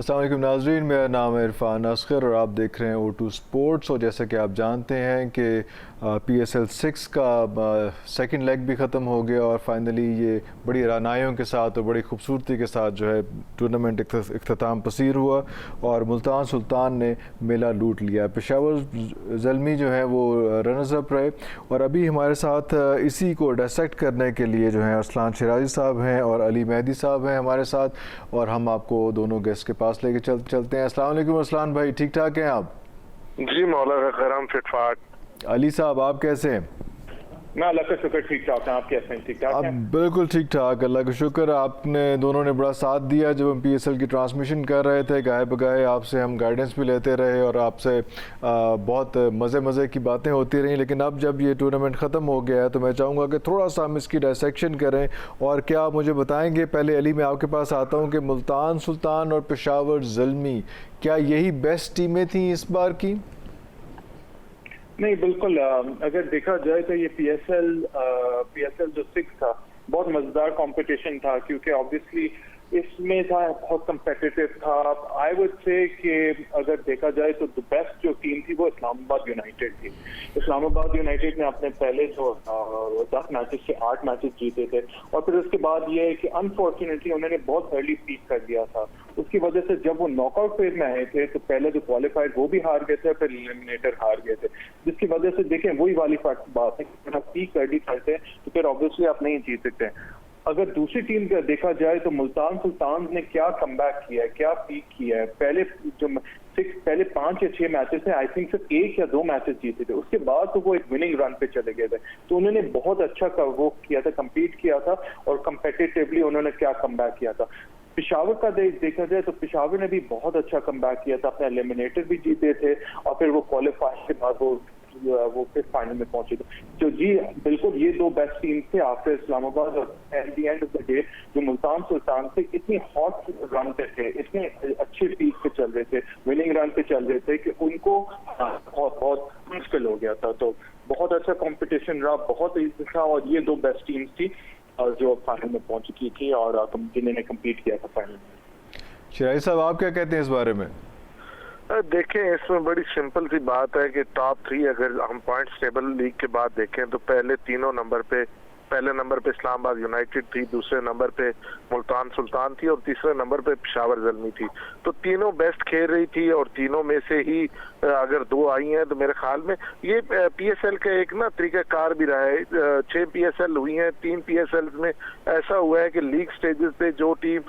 अस्सलाम वालेकुम नाज़रीन, मेरा नाम है इरफान असगर और आप देख रहे हैं O2 स्पोर्ट्स। और जैसा कि आप जानते हैं कि PSL 6 का सेकंड लेग भी ख़त्म हो गया और फाइनली ये बड़ी रानाइयों के साथ और बड़ी खूबसूरती के साथ जो है टूर्नामेंट इख्तिताम पसीर हुआ और मुल्तान सुल्तान ने मेला लूट लिया। पेशावर ज़ल्मी जो है वो रनर्स अप रहे। और अभी हमारे साथ इसी को डिसेक्ट करने के लिए जो है अरसलान शिराजी साहब हैं और अली मेहदी साहब हैं हमारे साथ, और हम आपको दोनों गेस्ट के पास लेके चलते हैं। अस्सलाम वालेकुम अरसलान भाई, ठीक ठाक हैं आप? जी मौला का करम फिटफाट। अली साहब आप कैसे हैं? मैं अल्लाह का शुक्र ठीक ठाक हैं, आप कैसे हैं? ठीक ठाक हैं? बिल्कुल ठीक ठाक, अल्लाह का शुक्र। आपने दोनों ने बड़ा साथ दिया जब हम PSL की ट्रांसमिशन कर रहे थे, गाए बगाए आपसे हम गाइडेंस भी लेते रहे और आपसे बहुत मज़े की बातें होती रहीं। लेकिन अब जब ये टूर्नामेंट ख़त्म हो गया है तो मैं चाहूँगा कि थोड़ा सा हम इसकी डायसेक्शन करें। और क्या आप मुझे बताएँगे, पहले अली मैं आपके पास आता हूँ, कि मुल्तान सुल्तान और पेशावर ज़ल्मी क्या यही बेस्ट टीमें थी इस बार की? नहीं बिल्कुल, अगर देखा जाए तो ये PSL जो 6 था बहुत मजेदार कंपटीशन था, क्योंकि ऑब्वियसली इसमें था बहुत कंपेटिटिव था। आई वुड से कि अगर देखा जाए तो द बेस्ट जो टीम थी वो इस्लामाबाद यूनाइटेड थी। इस्लामाबाद यूनाइटेड ने अपने पहले जो 10 मैचेस से 8 मैचेस जीते थे, और फिर उसके बाद ये है कि अनफॉर्चुनेटली उन्होंने बहुत अर्ली पीक कर दिया था। उसकी वजह से जब वो नॉकआउट फेज में आए थे तो पहले जो क्वालिफायर वो भी हार गए थे, फिर एलिमिनेटर हार गए थे, जिसकी वजह से देखें वही वाली बात है कि आप पीक अर्ली करते हैं तो फिर ऑब्वियसली आप नहीं जीत सकते। अगर दूसरी टीम का देखा जाए तो मुल्तान सुल्तान ने क्या कमबैक किया है, क्या पीक किया है। पहले 5 या 6 मैचेस है, आई थिंक सिर्फ 1 या 2 मैचेस जीते थे, उसके बाद तो वो एक विनिंग रन पे चले गए थे। तो उन्होंने बहुत अच्छा वो किया था, कम्पीट किया था और कम्पिटिटिवली उन्होंने क्या कमबैक किया था। पेशावर का देखा जाए तो पेशावर ने भी बहुत अच्छा कमबैक किया था, अपने एलिमिनेटर भी जीते थे और फिर वो क्वालिफाई के बाद वो फिर फाइनल में पहुंचे थे। तो जी बिल्कुल ये 2 बेस्ट टीम थे आफ्टर इस्लामाबाद। और at the end of the day जो मुल्तान सुल्तान थे इतनी हॉट रन पे थे, इतने अच्छे पीक पे चल रहे थे, विनिंग रन पे चल रहे थे कि उनको बहुत मुश्किल हो गया था। तो बहुत अच्छा कंपटीशन रहा, बहुत इजी था, और ये 2 बेस्ट टीम्स थी और जो फाइनल में पहुंच चुकी थी और जिन्होंने कम्पीट किया था फाइनल में। शिराजी साहब आप क्या कहते हैं इस बारे में? देखें, इसमें बड़ी सिंपल सी बात है कि टॉप 3 अगर हम पॉइंट्स टेबल लीग के बाद देखें तो पहले नंबर पे इस्लामाबाद यूनाइटेड थी, दूसरे नंबर पे मुल्तान सुल्तान थी और तीसरे नंबर पे पेशावर ज़ल्मी थी। तो तीनों बेस्ट खेल रही थी और तीनों में से ही अगर 2 आई हैं तो मेरे ख्याल में ये PSL का एक ना तरीकाकार भी रहा है। 6 PSL हुई हैं, 3 PSL में ऐसा हुआ है कि लीग स्टेजेस पे जो team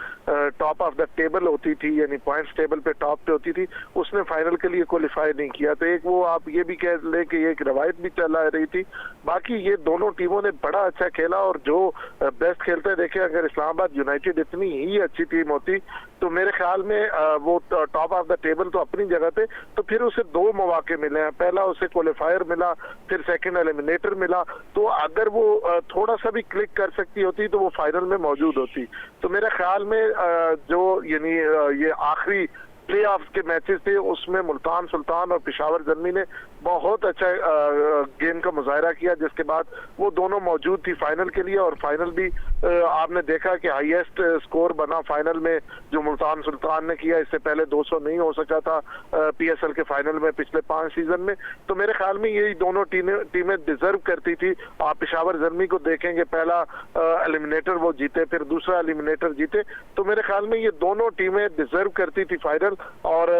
top of the table होती थी, यानी पॉइंट्स टेबल पे टॉप पे होती थी, उसने फाइनल के लिए क्वालिफाई नहीं किया। तो एक वो आप ये भी कह ले कि ये एक रवायत भी चला रही थी। बाकी ये दोनों टीमों ने बड़ा अच्छा खेला और जो बेस्ट खेलते देखे, अगर इस्लामाबाद यूनाइटेड इतनी ही अच्छी टीम होती तो मेरे ख्याल में वो टॉप ऑफ द टेबल तो अपनी जगह पे, तो फिर उसे 2 मौके मिले हैं। पहला उसे क्वालिफायर मिला, फिर सेकंड एलिमिनेटर मिला। तो अगर वो थोड़ा सा भी क्लिक कर सकती होती तो वो फाइनल में मौजूद होती। तो मेरे ख्याल में जो यानी ये आखिरी प्ले ऑफ के मैचेस थे उसमें मुल्तान सुल्तान और पेशावर ज़ल्मी ने बहुत अच्छा गेम का मुजाहरा किया, जिसके बाद वो दोनों मौजूद थी फाइनल के लिए। और फाइनल भी आपने देखा कि हाईएस्ट स्कोर बना फाइनल में जो मुल्तान सुल्तान ने किया। इससे पहले 200 नहीं हो सका था PSL के फाइनल में पिछले 5 सीजन में। तो मेरे ख्याल में यही दोनों टीमें डिजर्व करती थी। आप पेशावर ज़ल्मी को देखेंगे, पहला एलिमिनेटर वो जीते, फिर दूसरा एलिमिनेटर जीते। तो मेरे ख्याल में ये दोनों टीमें डिजर्व करती थी फाइनल, और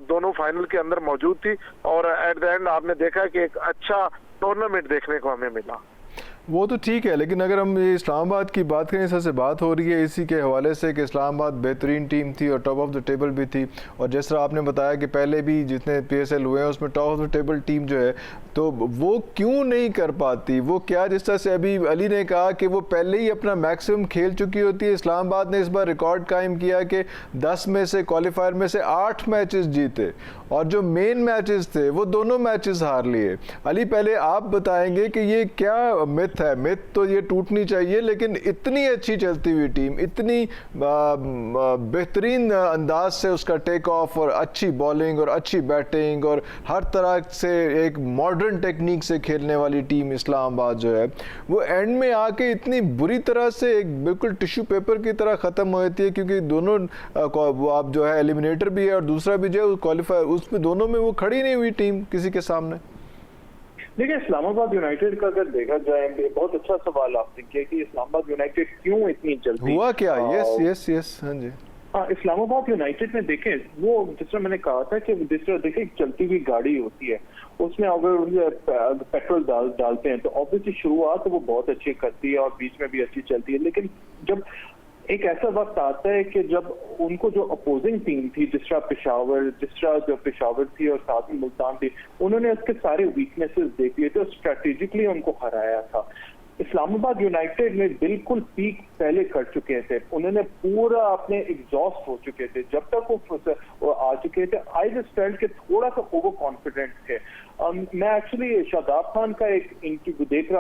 दोनों फाइनल के अंदर मौजूद थी। और एट द एंड आपने देखा कि एक अच्छा टूर्नामेंट देखने को हमें मिला। वो तो ठीक है, लेकिन अगर हम इस्लामाबाद की बात करें, सबसे बात हो रही है इसी के हवाले से कि इस्लामाबाद बेहतरीन टीम थी और टॉप ऑफ द टेबल भी थी। और जिस तरह आपने बताया कि पहले भी जितने PSL हुए हैं उसमें top of the table team जो है, तो वो क्यों नहीं कर पाती? वो क्या, जिस तरह से अभी अली ने कहा कि वो पहले ही अपना मैक्सिमम खेल चुकी होती है। इस्लामाबाद ने इस बार रिकॉर्ड कायम किया कि 10 में से क्वालिफायर में से 8 मैचेस जीते और जो मेन मैचेस थे वो दोनों मैचेस हार लिए। अली पहले आप बताएंगे कि ये क्या मिथ मिथ है, मिथ तो ये टूटनी चाहिए, लेकिन इतनी अच्छी चलती हुई टीम, इतनी बेहतरीन अंदाज से उसका टेक ऑफ और अच्छी बॉलिंग और अच्छी बैटिंग और हर तरह से एक मॉडर्न टेक्निक से खेलने वाली टीम इस्लामाबाद जो है, वो एंड में आके इतनी बुरी तरह से एक बिल्कुल टिश्यू पेपर की तरह ख़त्म हो जाती है, क्योंकि दोनों आप जो है एलिमिनेटर भी है और दूसरा भी जो है क्वालिफायर, उसमें दोनों में वो खड़ी नहीं हुई टीम किसी के सामने। देखिए, इस्लामाबाद यूनाइटेड का अगर देखा जाए, बहुत अच्छा सवाल आपने किया कि इस्लामाबाद यूनाइटेड क्यों इतनी जल्दी हुआ क्या। यस यस यस, हाँ जी। हाँ, इस्लामाबाद यूनाइटेड में देखें, वो जिस तरह मैंने कहा था कि जिस तरह देखें चलती हुई गाड़ी होती है, उसमें अगर पेट्रोल डालते हैं तो ऑब्वियसली शुरुआत वो बहुत अच्छी करती है और बीच में भी अच्छी चलती है, लेकिन जब एक ऐसा वक्त आता है कि जब उनको जो अपोजिंग टीम थी, जिस तरह जो पेशावर थी और साथ में मुल्तान थी, उन्होंने उसके सारे वीकनेसेस देख लिए थे और स्ट्रेटेजिकली उनको हराया था। इस्लामाबाद यूनाइटेड में बिल्कुल पीक पहले कर चुके थे, उन्होंने पूरा अपने एग्जॉस्ट हो चुके थे। जब तक वो आ चुके थे, आई जस्ट फेल्ट के थोड़ा सा ओवर कॉन्फिडेंट थे। मैं एक्चुअली शादाब खान का एक इंटरव्यू देख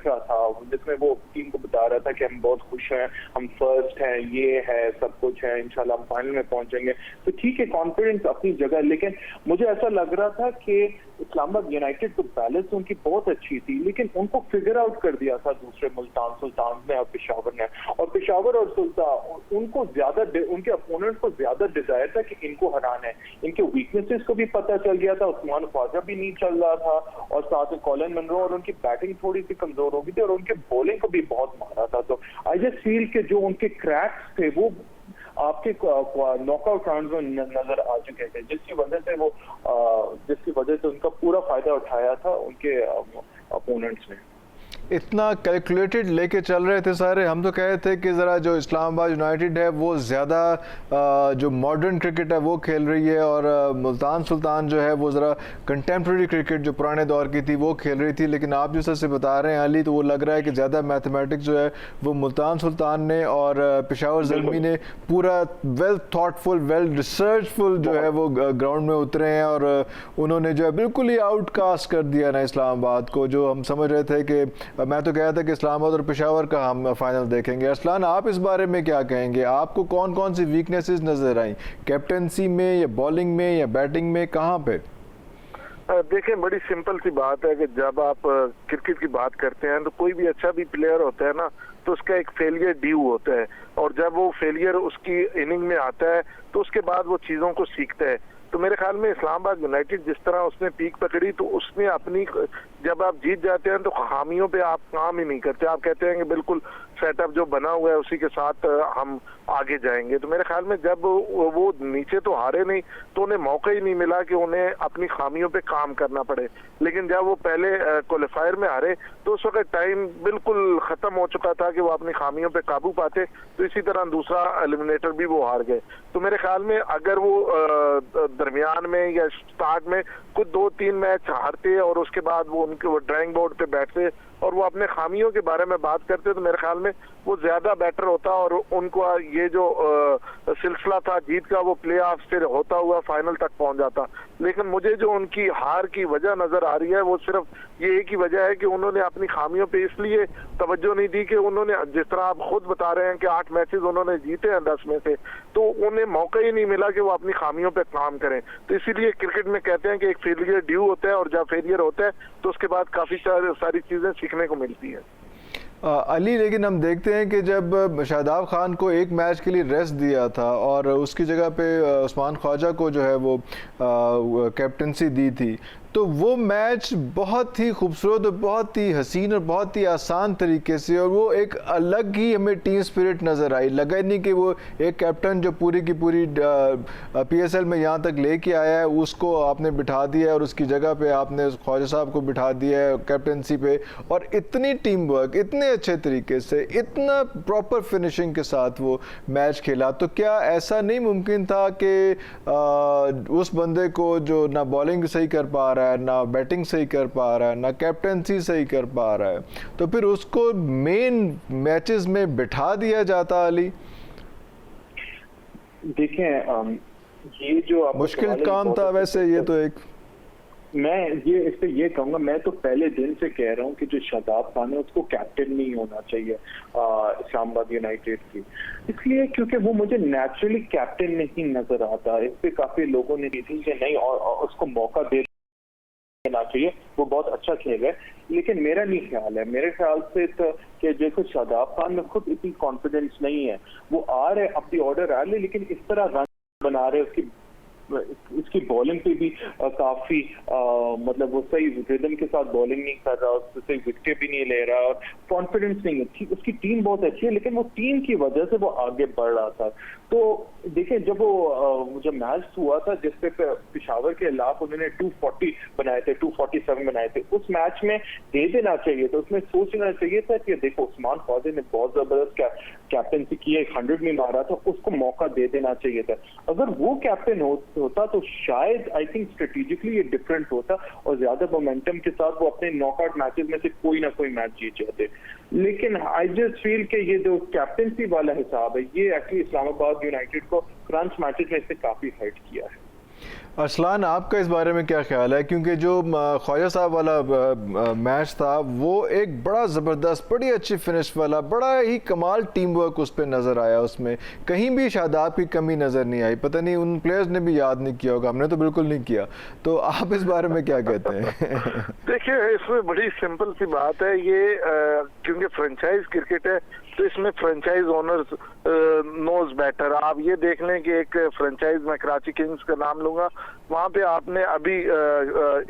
रहा था जिसमें वो टीम को बता रहा था कि हम बहुत खुश हैं, हम फर्स्ट हैं, ये है, सब कुछ है, इंशाल्लाह हम फाइनल में पहुंचेंगे। तो ठीक है, कॉन्फिडेंस अपनी जगह, लेकिन मुझे ऐसा लग रहा था कि इस्लामाबाद यूनाइटेड तो बैलेंस उनकी बहुत अच्छी थी, लेकिन उनको फिगर आउट कर दिया था दूसरे सुल्तान ने और पेशावर ने। और पेशावर और सुल्तान उनको ज्यादा, उनके अपोनेंट को ज्यादा डिजायर था कि इनको हराना है। इनके वीकनेसेस को भी पता चल गया था, उस्मान ख्वाजा भी नहीं चल रहा था और साथ में कॉलिन मनरो, और उनकी बैटिंग थोड़ी सी कमजोर हो गई थी और उनके बॉलिंग को भी बहुत मारा था। तो आई जस्ट फील के जो उनके क्रैक्स थे वो आपके नॉकआउट राउंड में नजर आ चुके थे, जिसकी वजह से उनका पूरा फायदा उठाया था उनके अपोनेंट्स ने। इतना कैलकुलेटेड लेके चल रहे थे सारे, हम तो कह रहे थे कि ज़रा जो इस्लामाबाद यूनाइटेड है वो ज़्यादा जो मॉडर्न क्रिकेट है वो खेल रही है, और मुल्तान सुल्तान जो है वो ज़रा कंटेम्प्रेरी क्रिकेट जो पुराने दौर की थी वो खेल रही थी। लेकिन आप जिस तरह से बता रहे हैं अली, तो वो लग रहा है कि ज़्यादा मैथमेटिक्स जो है वो मुल्तान सुल्तान ने और पेशावर ज़ल्मी ने पूरा वेल थॉटफुल, वेल रिसर्चफुल जो है वो ग्राउंड में उतरे हैं, और उन्होंने जो है बिल्कुल ही आउटकास्ट कर दिया ना इस्लामाबाद को। जो हम समझ रहे थे कि मैं तो कह रहा था कि इस्लामाबाद और पेशावर का हम फाइनल देखेंगे। अरसलान, आप इस बारे में क्या कहेंगे? आपको कौन कौन सी वीकनेसेस नजर आई, कैप्टनसी में या बॉलिंग में या बैटिंग में, कहाँ पे? देखें, बड़ी सिंपल सी बात है कि जब आप क्रिकेट की बात करते हैं तो कोई भी अच्छा भी प्लेयर होता है ना, तो उसका एक फेलियर ड्यू होता है, और जब वो फेलियर उसकी इनिंग में आता है तो उसके बाद वो चीज़ों को सीखता है। तो मेरे ख्याल में इस्लामाबाद यूनाइटेड जिस तरह उसने पीक पकड़ी, तो उसने अपनी, जब आप जीत जाते हैं तो खामियों पे आप काम ही नहीं करते, आप कहते हैं कि बिल्कुल सेटअप जो बना हुआ है उसी के साथ हम आगे जाएंगे। तो मेरे ख्याल में जब वो नीचे तो हारे नहीं, तो उन्हें मौका ही नहीं मिला कि उन्हें अपनी खामियों पे काम करना पड़े। लेकिन जब वो पहले क्वालिफायर में हारे तो उस वक्त टाइम बिल्कुल खत्म हो चुका था कि वो अपनी खामियों पे काबू पाते, तो इसी तरह दूसरा एलिमिनेटर भी वो हार गए। तो मेरे ख्याल में अगर वो दरमियान में या स्टार्ट में कुछ 2-3 मैच हारते और उसके बाद वो उनके ड्राइंग बोर्ड पे बैठते और वो अपने खामियों के बारे में बात करते, तो मेरे ख्याल में वो ज्यादा बेटर होता और उनको ये जो सिलसिला था जीत का वो प्ले ऑफ से होता हुआ फाइनल तक पहुंच जाता। लेकिन मुझे जो उनकी हार की वजह नजर आ रही है वो सिर्फ ये एक ही वजह है कि उन्होंने अपनी खामियों पे इसलिए तवज्जो नहीं दी कि उन्होंने, जिस तरह आप खुद बता रहे हैं कि 8 मैचेस उन्होंने जीते हैं 10 में से, तो उन्हें मौका ही नहीं मिला कि वो अपनी खामियों पे काम करें। तो इसीलिए क्रिकेट में कहते हैं कि एक फेलियर ड्यू होता है, और जब फेलियर होता है तो उसके बाद काफी सारी चीजें सीखने को मिलती है। अली, लेकिन हम देखते हैं कि जब शादाब खान को एक मैच के लिए रेस्ट दिया था और उसकी जगह पे उस्मान ख्वाजा को जो है वो कैप्टनसी दी थी, तो वो मैच बहुत ही खूबसूरत और बहुत ही हसीन और बहुत ही आसान तरीके से, और वो एक अलग ही हमें टीम स्पिरिट नज़र आई। लगा ही नहीं कि वो एक कैप्टन जो पूरी की पूरी PSL में यहाँ तक लेके आया है उसको आपने बिठा दिया है, और उसकी जगह पे आपने ख्वाजा साहब को बिठा दिया है कैप्टनसी पे, और इतनी टीम वर्क, इतने अच्छे तरीके से, इतना प्रॉपर फिनिशिंग के साथ वो मैच खेला। तो क्या ऐसा नहीं मुमकिन था कि उस बंदे को जो ना बॉलिंग सही कर पा रहा है, ना बैटिंग सही कर पा रहा है, ना कैप्टनसी सही कर पा रहा है, तो फिर उसको मेन मैचेस में बिठा दिया जाता? अली, देखें, ये जो मुश्किल काम था वैसे, ये तो एक मैं इस पे ये कहूंगा, मैं तो पहले दिन से कह रहा हूँ कि जो शादाब खान है उसको कैप्टन नहीं होना चाहिए इस्लामाबाद यूनाइटेड की, इसलिए क्योंकि वो मुझे नेचुरली कैप्टन नहीं नजर आता। इस पे काफी लोगों ने दी थी कि नहीं और उसको मौका देना चाहिए, वो बहुत अच्छा खेल है, लेकिन मेरा नहीं ख्याल है। मेरे ख्याल से तो कि जैसे शादाब खान में खुद इतनी कॉन्फिडेंस नहीं है, वो आ रहे अपनी ऑर्डर आ रहे, लेकिन इस तरह रन बना रहे, इसकी बॉलिंग पे भी काफी मतलब वो सही रिदम के साथ बॉलिंग नहीं कर रहा, उससे सही विकेट भी नहीं ले रहा और कॉन्फिडेंस नहीं है। उसकी टीम बहुत अच्छी है, लेकिन वो टीम की वजह से वो आगे बढ़ रहा था। तो देखिए जब मैच हुआ था जिसपे पेशावर के खिलाफ उन्होंने 240 बनाए थे, 247 बनाए थे, उस मैच में दे देना चाहिए था, उसमें सोचना चाहिए था कि देखो उस्मान ख्वाजा ने बहुत जबरदस्त कैप्टनसी की है, 100 में मारा था, उसको मौका दे देना चाहिए था। अगर वो कैप्टन होता तो शायद आई थिंक स्ट्रेटेजिकली ये डिफरेंट होता और ज्यादा मोमेंटम के साथ वो अपने नॉकआउट मैचेस में से कोई ना कोई मैच जीत जाते। लेकिन आई जस्ट फील कि ये जो कैप्टनसी वाला हिसाब है ये एक्चुअली इस्लामाबाद यूनाइटेड को क्रंच मैचेस में से काफी हर्ट किया है। अरसलान, आपका इस बारे में क्या ख्याल है? क्योंकि जो ख्वाजा साहब वाला मैच था वो एक बड़ा ज़बरदस्त, बड़ी अच्छी फिनिश वाला, बड़ा ही कमाल टीम वर्क उस पर नज़र आया, उसमें कहीं भी शादाब की कमी नज़र नहीं आई। पता नहीं उन प्लेयर्स ने भी याद नहीं किया होगा, हमने तो बिल्कुल नहीं किया। तो आप इस बारे में क्या कहते हैं? देखिए इसमें बड़ी सिंपल सी बात है, ये क्योंकि फ्रेंचाइज क्रिकेट है तो इसमें फ्रेंचाइज ओनर्स नोज बेटर। आप ये देख लें कि एक फ्रेंचाइज, मैं कराची किंग्स का नाम लूंगा, वहां पे आपने अभी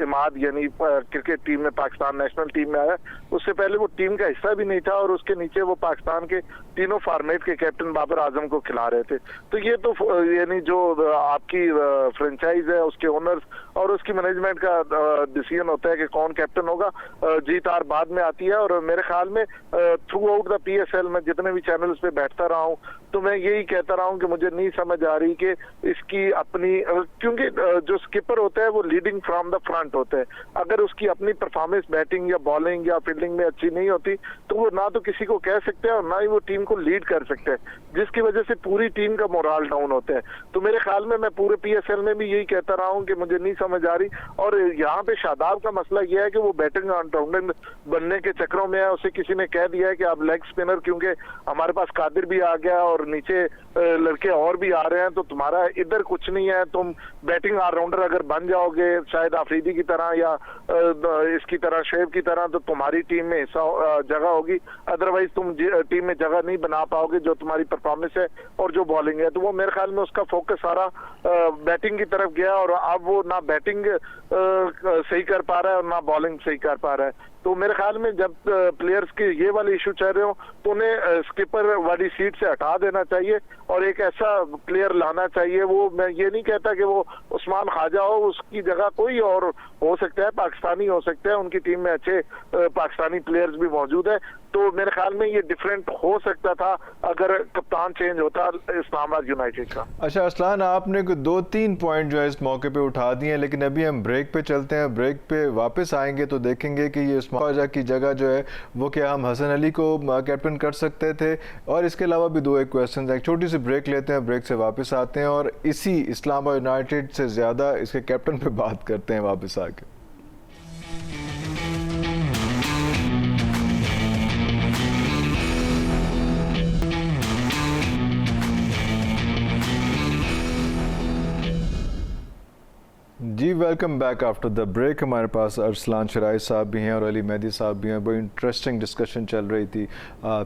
इमाद यानी क्रिकेट टीम में पाकिस्तान नेशनल टीम में आया, उससे पहले वो टीम का हिस्सा भी नहीं था और उसके नीचे वो पाकिस्तान के तीनों फॉर्मेट के कैप्टन बाबर आजम को खिला रहे थे। तो ये तो यानी जो आपकी फ्रेंचाइज है उसके ओनर्स और उसकी मैनेजमेंट का डिसीजन होता है कि कौन कैप्टन होगा। जीत हार बाद में आती है और मेरे ख्याल में थ्रू आउट द PSL में जितने भी चैनल्स पे बैठता रहा हूँ तो मैं यही कहता रहा हूँ कि मुझे नहीं समझ आ रही कि इसकी अपनी, क्योंकि जो स्किपर होता है वो लीडिंग फ्रॉम द फ्रंट होता है, अगर उसकी अपनी परफॉर्मेंस बैटिंग या बॉलिंग या फील्डिंग में अच्छी नहीं होती तो वो ना तो किसी को कह सकते हैं और ना ही वो टीम को लीड कर सकते हैं, जिसकी वजह से पूरी टीम का मोराल डाउन होता है। तो मेरे ख्याल में मैं पूरे PSL में भी यही कहता रहा हूँ कि मुझे नहीं समझ आ रही। और यहाँ पे शादाब का मसला यह है कि वो बैटिंग ऑलराउंडर बनने के चक्रों में है, उसे किसी ने कह दिया है कि आप लेग स्पिनर, क्योंकि हमारे पास कादिर भी आ गया और नीचे लड़के और भी आ रहे हैं तो तुम्हारा इधर कुछ नहीं है, तुम बैटिंग ऑलराउंडर अगर बन जाओगे शायद आफरीदी की तरह या इसकी तरह, शेब की तरह, तो तुम्हारी टीम में हिस्सा जगह होगी, अदरवाइज तुम टीम में जगह नहीं बना पाओगे जो तुम्हारी परफॉर्मेंस है और जो बॉलिंग है। तो वो मेरे ख्याल में उसका फोकस सारा बैटिंग की तरफ गया और अब वो ना बैटिंग सही कर पा रहा है और ना बॉलिंग सही कर पा रहा है। तो मेरे ख्याल में जब प्लेयर्स के ये वाले इशू चल रहे हो तो उन्हें स्किपर वाली सीट से हटा देना चाहिए और एक ऐसा प्लेयर लाना चाहिए। वो मैं ये नहीं कहता कि वो उस्मान ख्वाजा हो, उसकी जगह कोई और हो सकता है, पाकिस्तानी हो सकता है, उनकी टीम में अच्छे पाकिस्तानी प्लेयर्स भी मौजूद है। तो मेरे ख्याल में ये डिफरेंट हो सकता था अगर कप्तान चेंज होता इस्लामाबाद यूनाइटेड का। अच्छा अरसलान, आपने 2-3 पॉइंट जो है इस मौके पे उठा दिए हैं, लेकिन अभी हम ब्रेक पे चलते हैं। ब्रेक पे वापस आएंगे तो देखेंगे कि ये उस्मान ख्वाजा की जगह जो है वो क्या हम हसन अली को कैप्टन कर सकते थे, और इसके अलावा भी 2-1 क्वेश्चन। एक छोटी सी ब्रेक लेते हैं, ब्रेक से वापस आते हैं और इसी इस्लामाबाद यूनाइटेड से ज़्यादा इसके कैप्टन पे बात करते हैं वापस आके। जी welcome back after the break. हमारे पास अरसलान शराई साहब भी हैं और अली मेहदी साहब भी हैं। बड़ी इंटरेस्टिंग डिस्कशन चल रही थी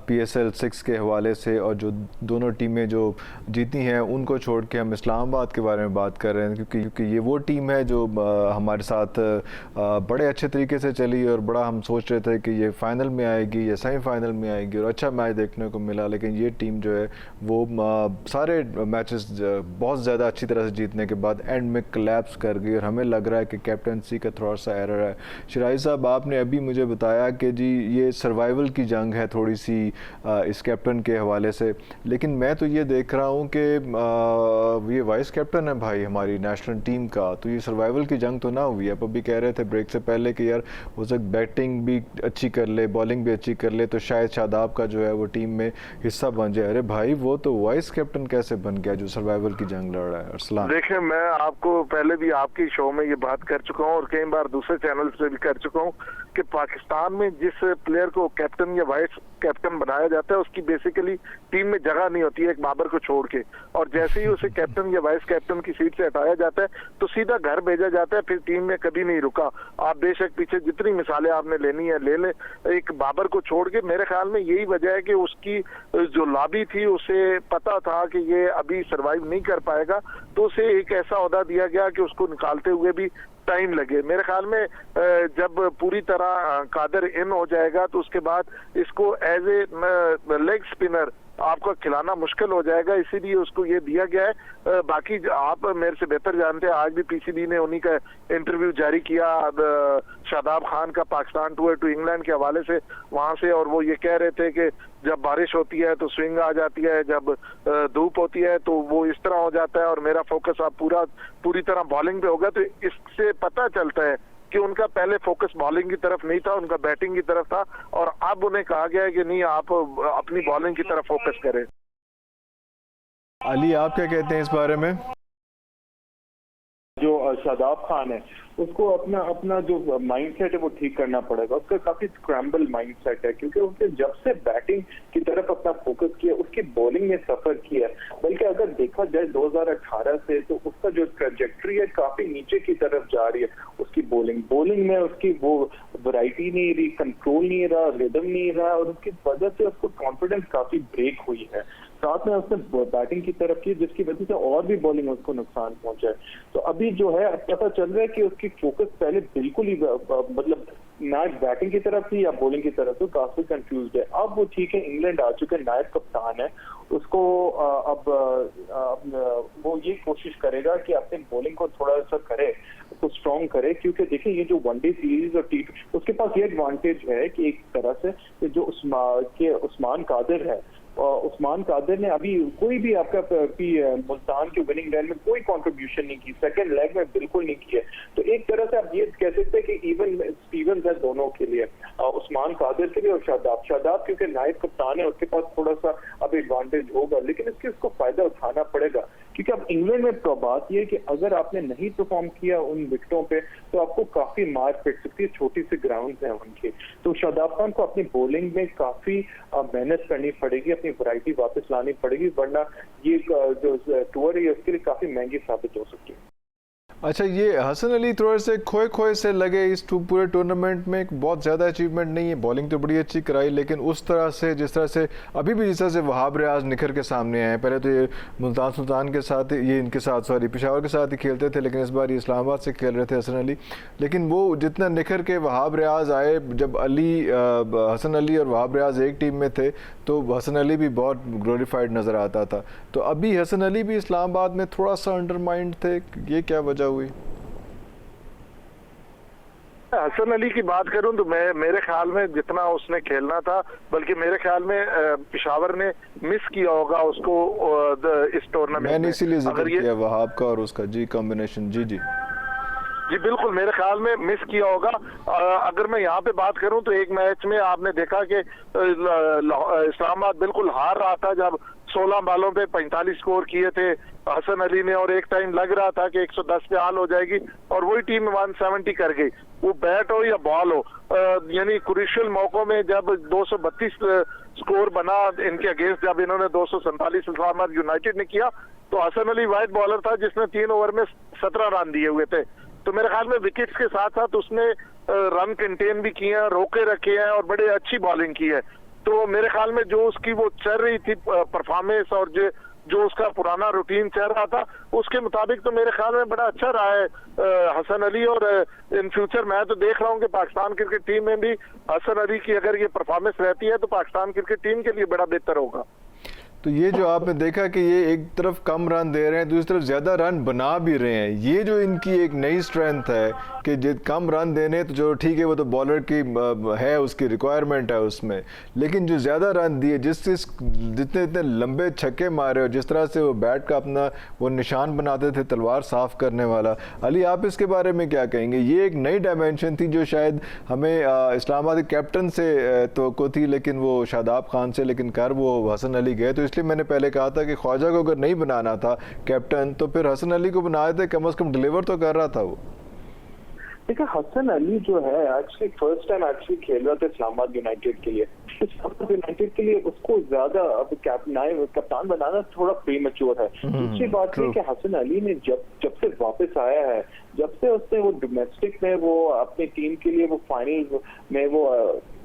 PSL 6 के हवाले से, और जो दोनों टीमें जो जीती हैं उनको छोड़ के हम इस्लामाबाद के बारे में बात कर रहे हैं, क्योंकि ये वो टीम है जो हमारे साथ बड़े अच्छे तरीके से चली और बड़ा हम सोच रहे थे कि ये फाइनल में आएगी या सेमीफाइनल में आएगी और अच्छा मैच देखने को मिला। लेकिन ये टीम जो है वो सारे मैचेस बहुत ज़्यादा अच्छी तरह से जीतने के बाद एंड में कोलैप्स कर गई और हमें लग रहा है कि कैप्टनसी का थोड़ा सा एरर है। शराई साहब, आपने अभी मुझे बताया कि जी ये सर्वाइवल की जंग है थोड़ी सी इस कैप्टन के हवाले से, लेकिन मैं तो ये देख रहा हूँ कि ये वाइस कैप्टन है भाई हमारी नेशनल टीम का, तो ये सर्वाइवल की जंग तो ना हुई। आप अभी कह रहे थे ब्रेक से पहले कि यार हो सकता बैटिंग भी अच्छी कर ले, बॉलिंग भी अच्छी कर ले तो शायद शादाब का जो है वो टीम में हिस्सा बन जाए। अरे भाई वो तो वाइस कैप्टन कैसे बन गया जो सर्वाइवल की जंग लड़ रहा है? अरसलान, देखिए मैं आपको पहले भी आपकी शो में ये बात कर चुका हूँ और कई बार दूसरे चैनल से भी कर चुका हूँ कि पाकिस्तान में जिस प्लेयर को कैप्टन या वाइस कैप्टन बनाया जाता है उसकी बेसिकली टीम में जगह नहीं होती है एक बाबर को छोड़ के, और जैसे ही उसे कैप्टन या वाइस कैप्टन की सीट से हटाया जाता है तो सीधा घर भेजा जाता है, फिर टीम में कभी नहीं रुका। आप बेशक पीछे जितनी मिसालें आपने लेनी है ले ले, एक बाबर को छोड़ के मेरे ख्याल में यही वजह है कि उसकी जो लॉबी थी उसे पता था कि ये अभी सरवाइव नहीं कर पाएगा, तो उसे एक ऐसा ओहदा दिया गया कि उसको निकालते हुए भी टाइम लगे। मेरे ख्याल में जब पूरी तरह कादर इन हो जाएगा तो उसके बाद इसको एज ए लेग स्पिनर आपको खिलाना मुश्किल हो जाएगा, इसीलिए उसको ये दिया गया है। बाकी आप मेरे से बेहतर जानते हैं, आज भी पीसीबी ने उन्हीं का इंटरव्यू जारी किया शादाब खान का पाकिस्तान टूर टू इंग्लैंड के हवाले से वहां से, और वो ये कह रहे थे कि जब बारिश होती है तो स्विंग आ जाती है, जब धूप होती है तो वो इस तरह हो जाता है, और मेरा फोकस अब पूरी तरह बॉलिंग पे होगा। तो इससे पता चलता है कि उनका पहले फोकस बॉलिंग की तरफ नहीं था, उनका बैटिंग की तरफ था, और अब उन्हें कहा गया है कि नहीं आप अपनी बॉलिंग की तरफ फोकस करें। अली, आप क्या कहते हैं इस बारे में? जो शादाब खान है उसको अपना जो माइंडसेट है वो ठीक करना पड़ेगा। उसका काफी स्क्रैम्बल माइंडसेट है, क्योंकि उसने जब से बैटिंग की तरफ अपना फोकस किया उसकी बॉलिंग में सफर किया। बल्कि अगर देखा जाए 2018 से तो उसका जो ट्रैजेक्टरी है काफी नीचे की तरफ जा रही है। उसकी बॉलिंग में उसकी वो वैरायटी नहीं रही, कंट्रोल नहीं रहा, रिदम नहीं रहा, और उसकी वजह से उसको कॉन्फिडेंस काफी ब्रेक हुई है। साथ में उसने बैटिंग की तरफ की जिसकी वजह से और भी बॉलिंग उसको नुकसान पहुंचा है। तो अभी जो है पता चल रहा है कि उसकी फोकस पहले बिल्कुल ही मतलब ना बैटिंग की तरफ थी या बॉलिंग की तरफ, तो काफी कंफ्यूज है। अब वो ठीक है, इंग्लैंड आ चुके, नायब कप्तान है, उसको अब वो ये कोशिश करेगा कि अपने बॉलिंग को थोड़ा सा करे, उसको स्ट्रॉन्ग करे। क्योंकि देखिए ये जो वनडे सीरीज और टी, उसके पास ये एडवांटेज है कि एक तरह से जो उस्मान कादिर है, उस्मान कादिर ने अभी कोई भी आपका मुल्तान के विनिंग रन में कोई कंट्रीब्यूशन नहीं की, सेकंड लेग में बिल्कुल नहीं किया। तो एक तरह से आप ये कह सकते हैं कि इवन स्टीवंस है दोनों के लिए, उस्मान कादिर के लिए और शादाब क्योंकि नायब कप्तान है उसके पास थोड़ा सा अब एडवांटेज होगा, लेकिन उसको फायदा उठाना पड़ेगा। क्योंकि अब इंग्लैंड में बात यह है कि अगर आपने नहीं परफॉर्म किया उन विकेटों पे तो आपको काफी मार पिट सकती है, छोटी सी ग्राउंड है उनके। तो शादाब खान को अपनी बॉलिंग में काफी मेहनत करनी पड़ेगी, अपनी वैरायटी वापस लानी पड़ेगी, वरना ये जो टूर है उसके लिए काफी महंगी साबित हो सकती है। अच्छा, ये हसन अली थोड़े से खोए से लगे इस पूरे टूर्नामेंट में, बहुत ज़्यादा अचीवमेंट नहीं है, बॉलिंग तो बड़ी अच्छी कराई, लेकिन उस तरह से जिस तरह से अभी भी जिस तरह से वहाब रियाज निखर के सामने आए, पहले तो ये मुल्तान सुल्तान के साथ ये इनके साथ पेशावर के साथ ही खेलते थे, लेकिन इस बार ये इस्लामाबाद से खेल रहे थे हसन अली, लेकिन वो जितना निखर के वहाब रियाज आए, जब हसन अली और वहाब रियाज एक टीम में थे तो हसन अली भी बहुत ग्लोरीफाइड नज़र आता था। तो अभी हसन अली भी इस्लामाबाद में थोड़ा सा अंडरमाइंड थे, ये क्या वजह हुई? हसन अली की बात करूं तो मेरे ख्याल में जितना उसने खेलना था, बल्कि मेरे ख्याल में पेशावर ने मिस किया होगा उसको इस टूर्नामेंट में। मैंने इसीलिए जिक्र किया वहाब का और उसका कॉम्बिनेशन। जी बिल्कुल, मेरे ख्याल में मिस किया होगा। अगर मैं यहाँ पे बात करूं तो एक मैच में आपने देखा कि इस्लामाबाद बिल्कुल हार रहा था जब 16 बॉलों पे 45 स्कोर किए थे हसन अली ने, और एक टाइम लग रहा था कि 110 पे हाल हो जाएगी और वही टीम 170 कर गई। वो बैट हो या बॉल हो, यानी क्रूशियल मौकों में जब 232 स्कोर बना इनके अगेंस्ट, जब इन्होंने 247 इस्लामाबाद यूनाइटेड ने किया, तो हसन अली वाइट बॉलर था जिसने 3 ओवर में 17 रन दिए हुए थे। तो मेरे ख्याल में विकेट्स के साथ साथ उसने रन कंटेन भी किए हैं, रोके रखे हैं और बड़े अच्छी बॉलिंग की है। तो मेरे ख्याल में जो उसकी वो चल रही थी परफॉर्मेंस और जो उसका पुराना रूटीन चल रहा था उसके मुताबिक तो मेरे ख्याल में बड़ा अच्छा रहा है हसन अली। और इन फ्यूचर मैं तो देख रहा हूँ कि पाकिस्तान क्रिकेट टीम में भी हसन अली की अगर ये परफॉर्मेंस रहती है तो पाकिस्तान क्रिकेट टीम के लिए बड़ा बेहतर होगा। तो ये जो आपने देखा कि ये एक तरफ कम रन दे रहे हैं, दूसरी तरफ ज़्यादा रन बना भी रहे हैं, ये जो इनकी एक नई स्ट्रेंथ है कि कम रन देने तो जो ठीक है वो तो बॉलर की है, उसकी रिक्वायरमेंट है उसमें, लेकिन जो ज़्यादा रन दिए, जितने इतने लंबे छक्के मारे और जिस तरह से वो बैट का अपना वो निशान बनाते थे तलवार साफ करने वाला, अली आप इसके बारे में क्या कहेंगे? ये एक नई डायमेंशन थी जो शायद हमें इस्लामाबाद कैप्टन से तो थी, लेकिन वो शादाब खान से, लेकिन कर वो हसन अली गए। तो इसलिए मैंने पहले कहा था कि ख्वाजा को अगर नहीं बनाना था कैप्टन तो फिर हसन अली को बनाए थे, कम से कम डिलीवर तो कर रहा था वो। देखिए हसन अली जो है एक्चुअली फर्स्ट टाइम एक्चुअली खेल रहा था इस्लामाबाद यूनाइटेड के लिए। इस्लामाबाद यूनाइटेड के लिए उसको ज्यादा अब कप्तान बनाना थोड़ा प्रीमैच्योर है। दूसरी बात है कि हसन अली ने जब से वापस आया है, जब से उसने वो डोमेस्टिक में वो अपनी टीम के लिए वो फाइनल में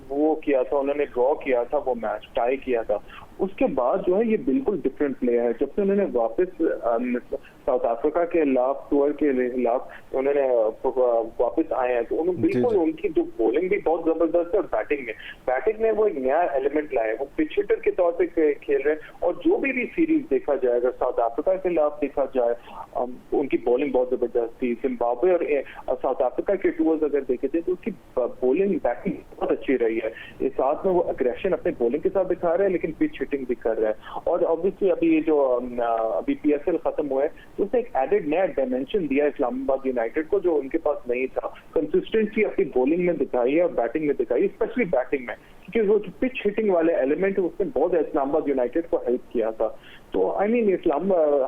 वो किया था, उन्होंने ड्रॉ किया था, वो मैच टाई किया था, उसके बाद जो है ये बिल्कुल डिफरेंट प्लेयर है। जब से उन्होंने वापस साउथ अफ्रीका के खिलाफ टूर के खिलाफ उन्होंने वापस आए हैं, तो उन्होंने बिल्कुल उनकी जो बॉलिंग भी बहुत जबरदस्त है, और बैटिंग में वो एक नया एलिमेंट लाए, वो पिच हिटर के तौर पे खेल रहे हैं। और जो भी सीरीज देखा जाए, अगर साउथ अफ्रीका के खिलाफ देखा जाए, उनकी बॉलिंग बहुत जबरदस्त थी। जिम्बाब्वे और साउथ अफ्रीका के टूर्स अगर देखे थे तो उसकी बॉलिंग बैटिंग बहुत अच्छी रही है। इस साथ में वो अग्रेशन अपने बॉलिंग के साथ दिखा रहा है, लेकिन पिच हिटिंग भी कर रहा है। और ऑब्वियसली अभी ये जो अभी पीएसएल खत्म हुआ है, तो उसने एक एडेड नया डायमेंशन दिया इस्लामाबाद यूनाइटेड को, जो उनके पास नहीं था। कंसिस्टेंसी अपनी बॉलिंग में दिखाई है और बैटिंग में दिखाई है, स्पेशली बैटिंग में, क्योंकि वो जो पिच हिटिंग वाले एलिमेंट है उसने बहुत इस्लामाबाद यूनाइटेड को हेल्प किया था। तो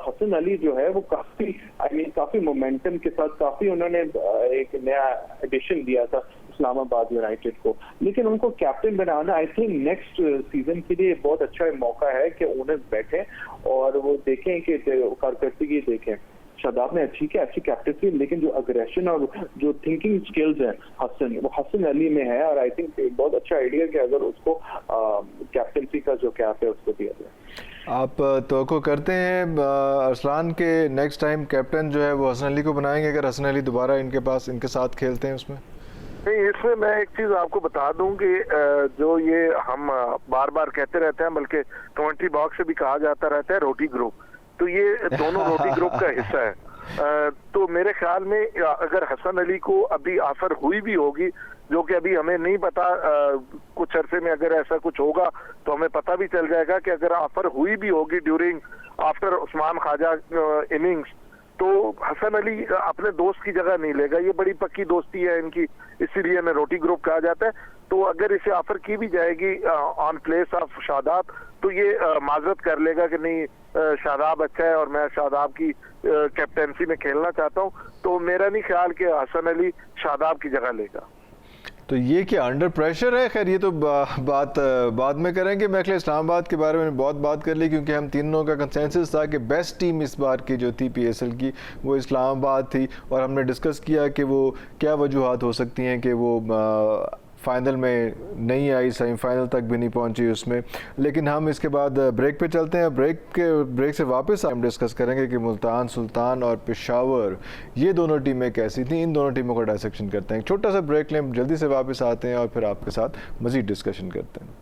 हसन अली जो है वो काफी मोमेंटम के साथ काफी उन्होंने एक नया एडिशन दिया था इस्लामाबाद यूनाइटेड को। लेकिन उनको captain banana I think next season के लिए बहुत अच्छा मौका है कि ओनर्स बैठे और वो देखें कि कारकर्दगी देखें। शादाब ने अच्छी कैप्टनसी, लेकिन जो अग्रेशन और जो थिंकिंग स्किल्स हैं वो हसन अली में है। और आई थिंक बहुत अच्छा आइडिया कि अगर उसको कैप्टनसी का जो कैप है उसको दिया जाए। आप तवक्को करते हैं अरसलान के नेक्स्ट टाइम कैप्टन जो है वो हसन अली को बनाएंगे, अगर हसन अली दोबारा इनके साथ खेलते हैं उसमें? नहीं, इसमें मैं एक चीज आपको बता दूं कि जो ये हम बार बार कहते रहते हैं, बल्कि कमेंट्री बॉक्स से भी कहा जाता रहता है रोटी ग्रुप, तो ये दोनों रोटी ग्रुप का हिस्सा है। तो मेरे ख्याल में अगर हसन अली को अभी ऑफर हुई भी होगी, जो कि अभी हमें नहीं पता, कुछ अरसे में अगर ऐसा कुछ होगा तो हमें पता भी चल जाएगा कि अगर ऑफर हुई भी होगी during after Usman Khawaja innings, तो हसन अली अपने दोस्त की जगह नहीं लेगा। ये बड़ी पक्की दोस्ती है इनकी, इसीलिए मैं रोटी ग्रुप कहा जाता है। तो अगर इसे ऑफर की भी जाएगी ऑन प्लेस ऑफ शादाब, तो ये माजरत कर लेगा कि नहीं, शादाब अच्छा है और मैं शादाब की कैप्टेंसी में खेलना चाहता हूँ। तो मेरा नहीं ख्याल कि हसन अली शादाब की जगह लेगा। तो ये क्या अंडर प्रेशर है? खैर ये तो बात बाद में करेंगे। मैं इस्लामाबाद के बारे में बहुत बात कर ली, क्योंकि हम तीनों का कंसेंसस था कि बेस्ट टीम इस बार की जो थी पीएसएल की वो इस्लामाबाद थी, और हमने डिस्कस किया कि वो क्या वजूहात हो सकती हैं कि वो फाइनल में नहीं आई, सेमीफाइनल तक भी नहीं पहुंची उसमें। लेकिन हम इसके बाद ब्रेक पे चलते हैं। ब्रेक से वापस हम डिस्कस करेंगे कि मुल्तान सुल्तान और पेशावर ये दोनों टीमें कैसी थी, इन दोनों टीमों का डायसेक्शन करते हैं। छोटा सा ब्रेक लें, जल्दी से वापस आते हैं और फिर आपके साथ मज़ीद डिस्कशन करते हैं।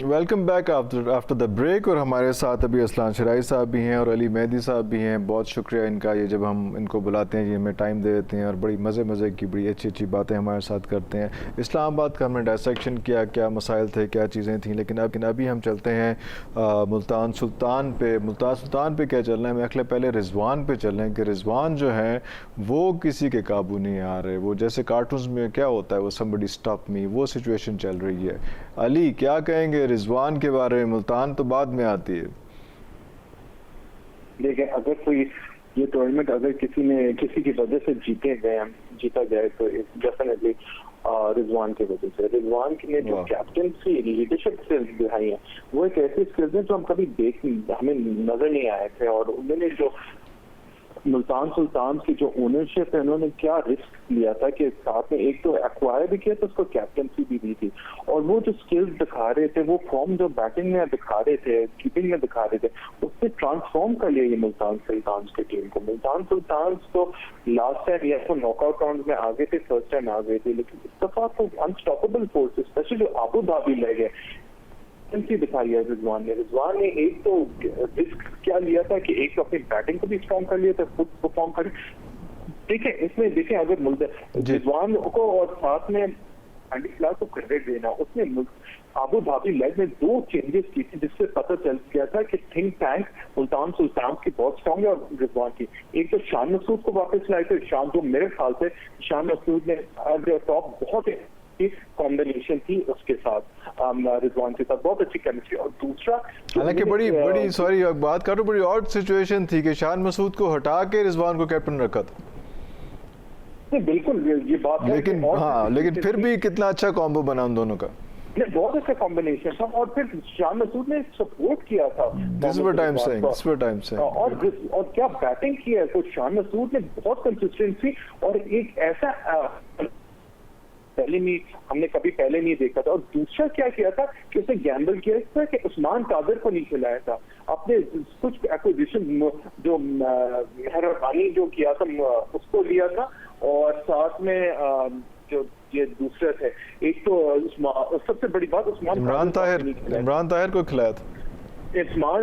Welcome back after the break. और हमारे साथ अभी असलान शराई साहब भी हैं और अली मेहदी साहब भी हैं। बहुत शुक्रिया इनका, ये जब हम इनको बुलाते हैं ये हमें टाइम दे देते हैं और बड़ी मज़े की बड़ी अच्छी बातें हमारे साथ करते हैं। इस्लामाबाद का हमने डायसेक्शन किया, क्या मसाइल थे, क्या चीज़ें थी। लेकिन अभी हम चलते हैं मुल्तान सुल्तान पे क्या चल रहा है। मैं अगले पहले रिजवान पे चल रहे हैं कि रिजवान जो है वो किसी के काबू नहीं आ रहे। वो जैसे कार्टून्स में क्या होता है, वो समबडी स्टॉप मी, वो सिचुएशन चल रही है। अली क्या कहेंगे रिजवान के बारे में? मुल्तान तो बाद में आती है। देखिए, अगर कोई ये टूर्नामेंट अगर किसी की वजह से जीता जाए तो डेफिनेटली रिजवान की वजह से। रिजवान ने जो कैप्टनसी लीडरशिप स्किल्स दिखाई है, वो एक ऐसी स्किल्स है जो हम कभी हमें नजर नहीं आए थे। और उन्होंने जो मुल्तान सुल्तान की जो ओनरशिप है, उन्होंने क्या रिस्क लिया था कि साथ में एक तो एक्वायर भी किया, तो उसको कैप्टनसी भी दी थी। और वो जो स्किल्स दिखा रहे थे, वो फॉर्म जो बैटिंग में दिखा रहे थे, कीपिंग में दिखा रहे थे, उससे ट्रांसफॉर्म कर लिया ये मुल्तान सुल्तान की टीम को। मुल्तान सुल्तान तो लास्ट टाइम या तो नॉकआउट राउंड में आ गए थे, फर्स्ट टाइम आ गए थे, लेकिन इस दफा तो अनस्टॉपेबल फोर्स, स्पेशली जो अबू धाबी ले गए, दिखाई है रिजवान ने एक तो रिस्क क्या लिया था कि एक तो अपनी बैटिंग को भी स्ट्रॉन्ग कर लिया था, खुद परफॉर्म कर। देखिए इसमें अगर रिजवान को और साथ में एंडी क्लार्क को क्रेडिट देना, उसने अबू धाबी लेग में 2 चेंजेस की थी जिससे पता चल गया था कि थिंक टैंक मुल्तान सुल्तान की बहुत स्ट्रॉन्ग है और रिजवान की। एक तो शान मसूद को वापस लाए थे, शान जो मेरे ख्याल से शान मसूद ने टॉप बहुत कॉम्बिनेशन थी उसके साथ रिजवान के साथ, बहुत अच्छी केमिस्ट्री। और दूसरा हालांकि बड़ी सॉरी बात करूं, बड़ी ऑड सिचुएशन थी कि शान मसूद को हटा के रिजवान को कैप्टन रखा था। बिल्कुल ये बात है, लेकिन हाँ, लेकिन फिर भी कितना अच्छा कॉम्बो बना उन दोनों का, बहुत अच्छा कॉम्बिनेशन था। और फिर शान मसूद ने सपोर्ट किया था, और क्या बैटिंग की है, तो शान मसूद ने बहुत कंसिस्टेंसी और एक ऐसा हमने कभी पहले नहीं देखा था। और दूसरा क्या किया था कि उसने गैम्बल किया था कि उस्मान कादिर को नहीं खिलाया था, अपने कुछ एक्विजिशन जो मेहरबानी जो किया था उसको लिया था, और साथ में जो ये दूसरे थे, एक तो सबसे बड़ी बात इमरान ताहिर को खिलाया था,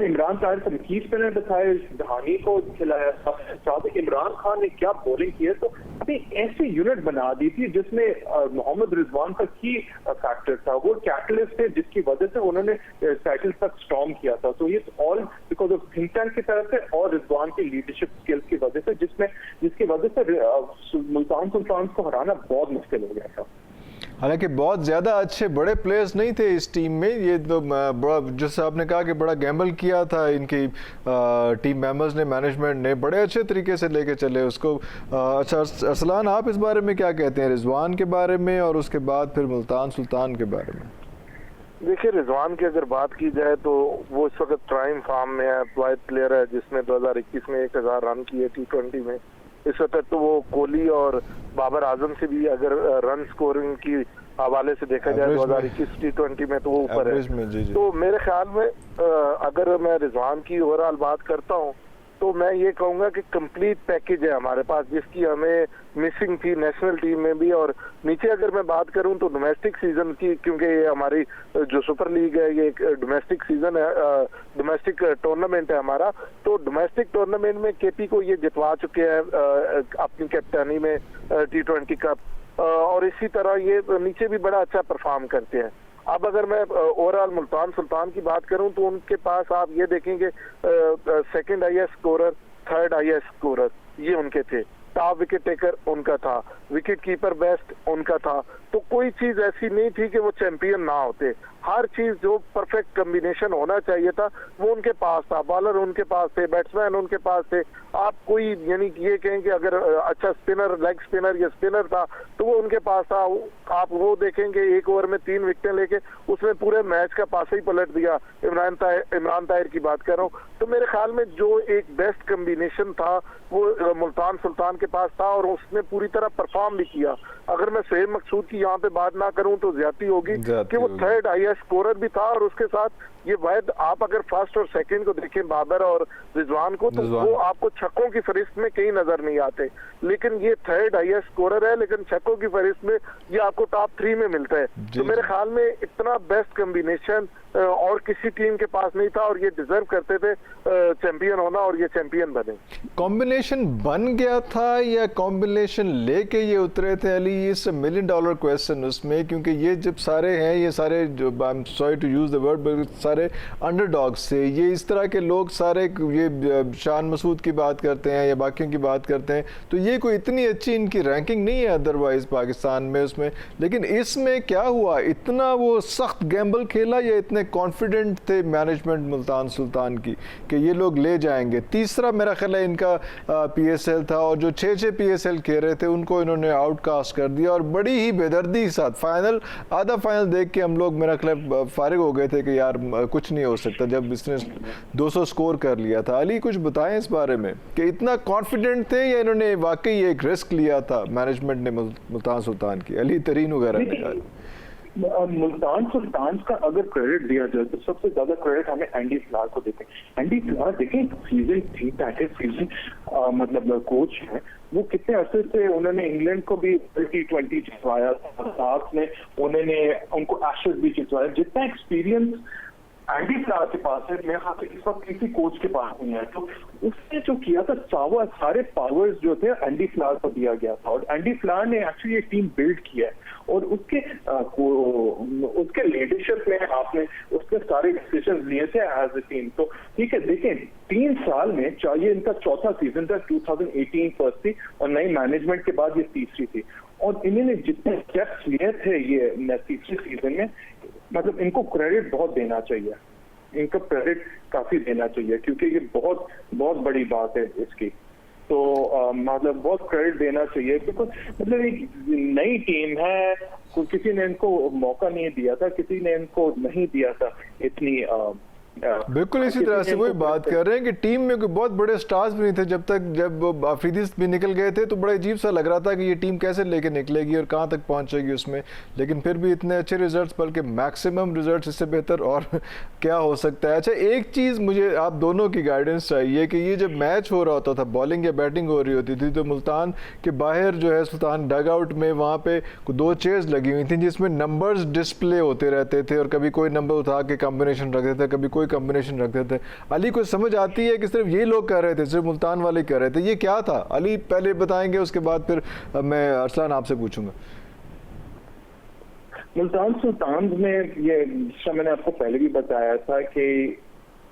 इमरान ताहिर को 21 स्पिनर बताए, धहानी को खिलाया था, साथ इमरान खान ने क्या बॉलिंग की है। तो अभी ऐसी यूनिट बना दी थी जिसमें मोहम्मद रिजवान का की फैक्टर था, वो कैटलिस्ट थे जिसकी वजह से उन्होंने टाइटल तक स्टॉर्म किया था। तो ये all because of think tank की तरफ से और रिजवान की लीडरशिप स्किल्स की वजह से, जिसकी वजह से मुल्तान सुल्तान को हराना बहुत मुश्किल हो गया था। हालांकि बहुत ज़्यादा अच्छे बड़े प्लेयर्स नहीं थे इस टीम में, ये तो बड़ा जैसे आपने कहा कि बड़ा गैम्बल किया था इनकी टीम मेंबर्स ने, मैनेजमेंट ने बड़े अच्छे तरीके से लेके चले उसको। अच्छा अरसलान, आप इस बारे में क्या कहते हैं, रिजवान के बारे में और उसके बाद फिर मुल्तान सुल्तान के बारे में? देखिए, रिजवान की अगर बात की जाए तो वो इस वक्त प्राइम फॉर्म में है, वाइड प्लेयर है जिसने 2021 में 1000 रन किए T20 में। इस वक्त तो वो कोहली और बाबर आजम से भी अगर रन स्कोरिंग की हवाले से देखा जाए 2021 T20 में तो वो ऊपर है। तो मेरे ख्याल में अगर मैं रिजवान की ओवरऑल बात करता हूँ तो मैं ये कहूँगा कि कंप्लीट पैकेज है हमारे पास, जिसकी हमें मिसिंग थी नेशनल टीम में भी। और नीचे अगर मैं बात करूं तो डोमेस्टिक सीजन की, क्योंकि ये हमारी जो सुपर लीग है ये एक डोमेस्टिक सीजन है, डोमेस्टिक टूर्नामेंट है हमारा, तो डोमेस्टिक टूर्नामेंट में केपी को ये जितवा चुके हैं अपनी कैप्टनी में T20 कप, और इसी तरह ये नीचे भी बड़ा अच्छा परफॉर्म करते हैं। अब अगर मैं ओवरऑल मुल्तान सुल्तान की बात करूं तो उनके पास आप ये देखेंगे second highest scorer, third highest scorer ये उनके थे, टॉप विकेट टेकर उनका था, विकेट कीपर बेस्ट उनका था। तो कोई चीज ऐसी नहीं थी कि वो चैंपियन ना होते, हर चीज जो परफेक्ट कॉम्बिनेशन होना चाहिए था वो उनके पास था, बॉलर उनके पास थे, बैट्समैन उनके पास थे। आप कोई यानी ये कहें कि अगर अच्छा स्पिनर, लेग स्पिनर या स्पिनर था तो वो उनके पास था। आप वो देखेंगे एक ओवर में 3 विकेटें लेके उसने पूरे मैच का पासा ही पलट दिया। इमरान ताहिर की बात कर रहा हूँ। तो मेरे ख्याल में जो एक बेस्ट कॉम्बिनेशन था वो मुल्तान सुल्तान के पास था और उसने पूरी तरह परफॉर्म भी किया। अगर मैं शोएब मकसूद की यहाँ पे बात ना करूं तो ज्यादती होगी कि वो थर्ड हाईएस्ट स्कोरर भी था, और उसके साथ ये वाहिद आप अगर फर्स्ट और सेकंड को देखें बाबर और रिजवान को तो वो आपको छक्कों की फहरिस्त में कहीं नजर नहीं आते, लेकिन ये थर्ड हाईएस्ट स्कोरर है, लेकिन छक्कों की फहरिस्त में ये आपको टॉप 3 में मिलता है। तो मेरे ख्याल में इतना बेस्ट कॉम्बिनेशन और किसी टीम के पास नहीं था, और ये डिजर्व करते थे चैंपियन होना, और ये चैंपियन बने। कॉम्बिनेशन बन गया था या कॉम्बिनेशन लेके ये उतरे थे अली, इस $1 मिलियन क्वेश्चन उसमें, क्योंकि ये जब सारे हैं, ये सारे जो I am sorry to use the word but सारे अंडरडॉग्स थे, ये इस तरह के लोग सारे, ये शान मसूद की बात करते हैं या बाकियों की बात करते हैं, तो ये कोई इतनी अच्छी इनकी रैंकिंग नहीं है अदरवाइज पाकिस्तान में उसमें। लेकिन इसमें क्या हुआ, इतना वो सख्त गैम्बल खेला या इतने कॉन्फिडेंट थे मैनेजमेंट मुल्तान सुल्तान की कि ये लोग ले जाएंगे? तीसरा मेरा ख्याल है इनका PSL था, और जो 6 PSL खेल रहे थे उनको इन्होंने आउटकास्ट कर दिया, और बड़ी ही बेदर्दी के साथ फाइनल, आधा फाइनल देख के हम लोग मेरा ख्याल फारिग हो गए थे कि यार कुछ नहीं हो सकता जब इसने 200 स्कोर कर लिया था। अली कुछ बताएं इस बारे में कि इतना कॉन्फिडेंट थे या इन्होंने वाकई एक रिस्क लिया था मैनेजमेंट ने मुल्तान सुल्तान की, अली तरीन वगैरह ने? मुल्तान सुल्तान का अगर क्रेडिट दिया जाए तो सबसे ज्यादा क्रेडिट हमें एंडी क्लार्क को देते हैं। एंडी क्लार्क देखें सीजन ठीक ठाक है, सीजन मतलब कोच है, वो कितने अरसे से उन्होंने इंग्लैंड को भी T20 जितवाया, साथ में उन्होंने उनको एशेज भी जितवाया। जितना एक्सपीरियंस एंडी फ्लावर के पास है, मेरे ख्याल से इस वक्त किसी कोच के पास नहीं है। तो उसने जो किया था सारे पावर्स जो थे एंडी फ्लावर को दिया गया था, और एंडी फ्लावर ने एक्चुअली ये टीम बिल्ड किया है, और उसके लीडरशिप में आपने उसने सारे डिसीजन लिए थे एज ए टीम। तो ठीक है, देखें 3 साल में चाहिए, इनका चौथा सीजन था, 2018 फर्स्ट थी और नई मैनेजमेंट के बाद ये तीसरी थी, और इन्होंने जितने स्टेप्स लिए थे ये तीसरे सीजन में, मतलब इनको क्रेडिट बहुत देना चाहिए, इनको क्रेडिट काफी देना चाहिए, क्योंकि ये बहुत बहुत बड़ी बात है इसकी। तो मतलब बहुत क्रेडिट देना चाहिए, क्योंकि मतलब एक नई टीम है, किसी ने इनको मौका नहीं दिया था, किसी ने इनको नहीं दिया था इतनी बिल्कुल इसी तरह से वही बात कर रहे हैं कि टीम में कोई बहुत बड़े स्टार्स भी नहीं थे। जब अफरीदी भी निकल गए थे तो बड़ा अजीब सा लग रहा था कि ये टीम कैसे लेके निकलेगी और कहाँ तक पहुँचेगी उसमें, लेकिन फिर भी इतने अच्छे रिजल्ट्स, बल्कि मैक्सिमम रिजल्ट्स, इससे बेहतर और क्या हो सकता है। अच्छा, एक चीज़ मुझे आप दोनों की गाइडेंस चाहिए कि ये जब मैच हो रहा होता था, बॉलिंग या बैटिंग हो रही होती थी, तो मुल्तान के बाहर जो है सुल्तान डग आउट में वहाँ पे 2 चेयर्स लगी हुई थी जिसमें नंबर्स डिस्प्ले होते रहते थे, और कभी कोई नंबर उठा के कॉम्बिनेशन रख देते थे, कभी कोई कॉम्बिनेशन रखते थे। अली को समझ आती है कि सिर्फ ये लोग कर रहे थे, सिर्फ मुल्तान वाले कर रहे थे, ये क्या था? अली पहले बताएंगे, उसके बाद फिर मैं अरसलान आपसे पूछूंगा। मुल्तान सुल्तान में ये, जिसका मैंने आपको पहले भी बताया था कि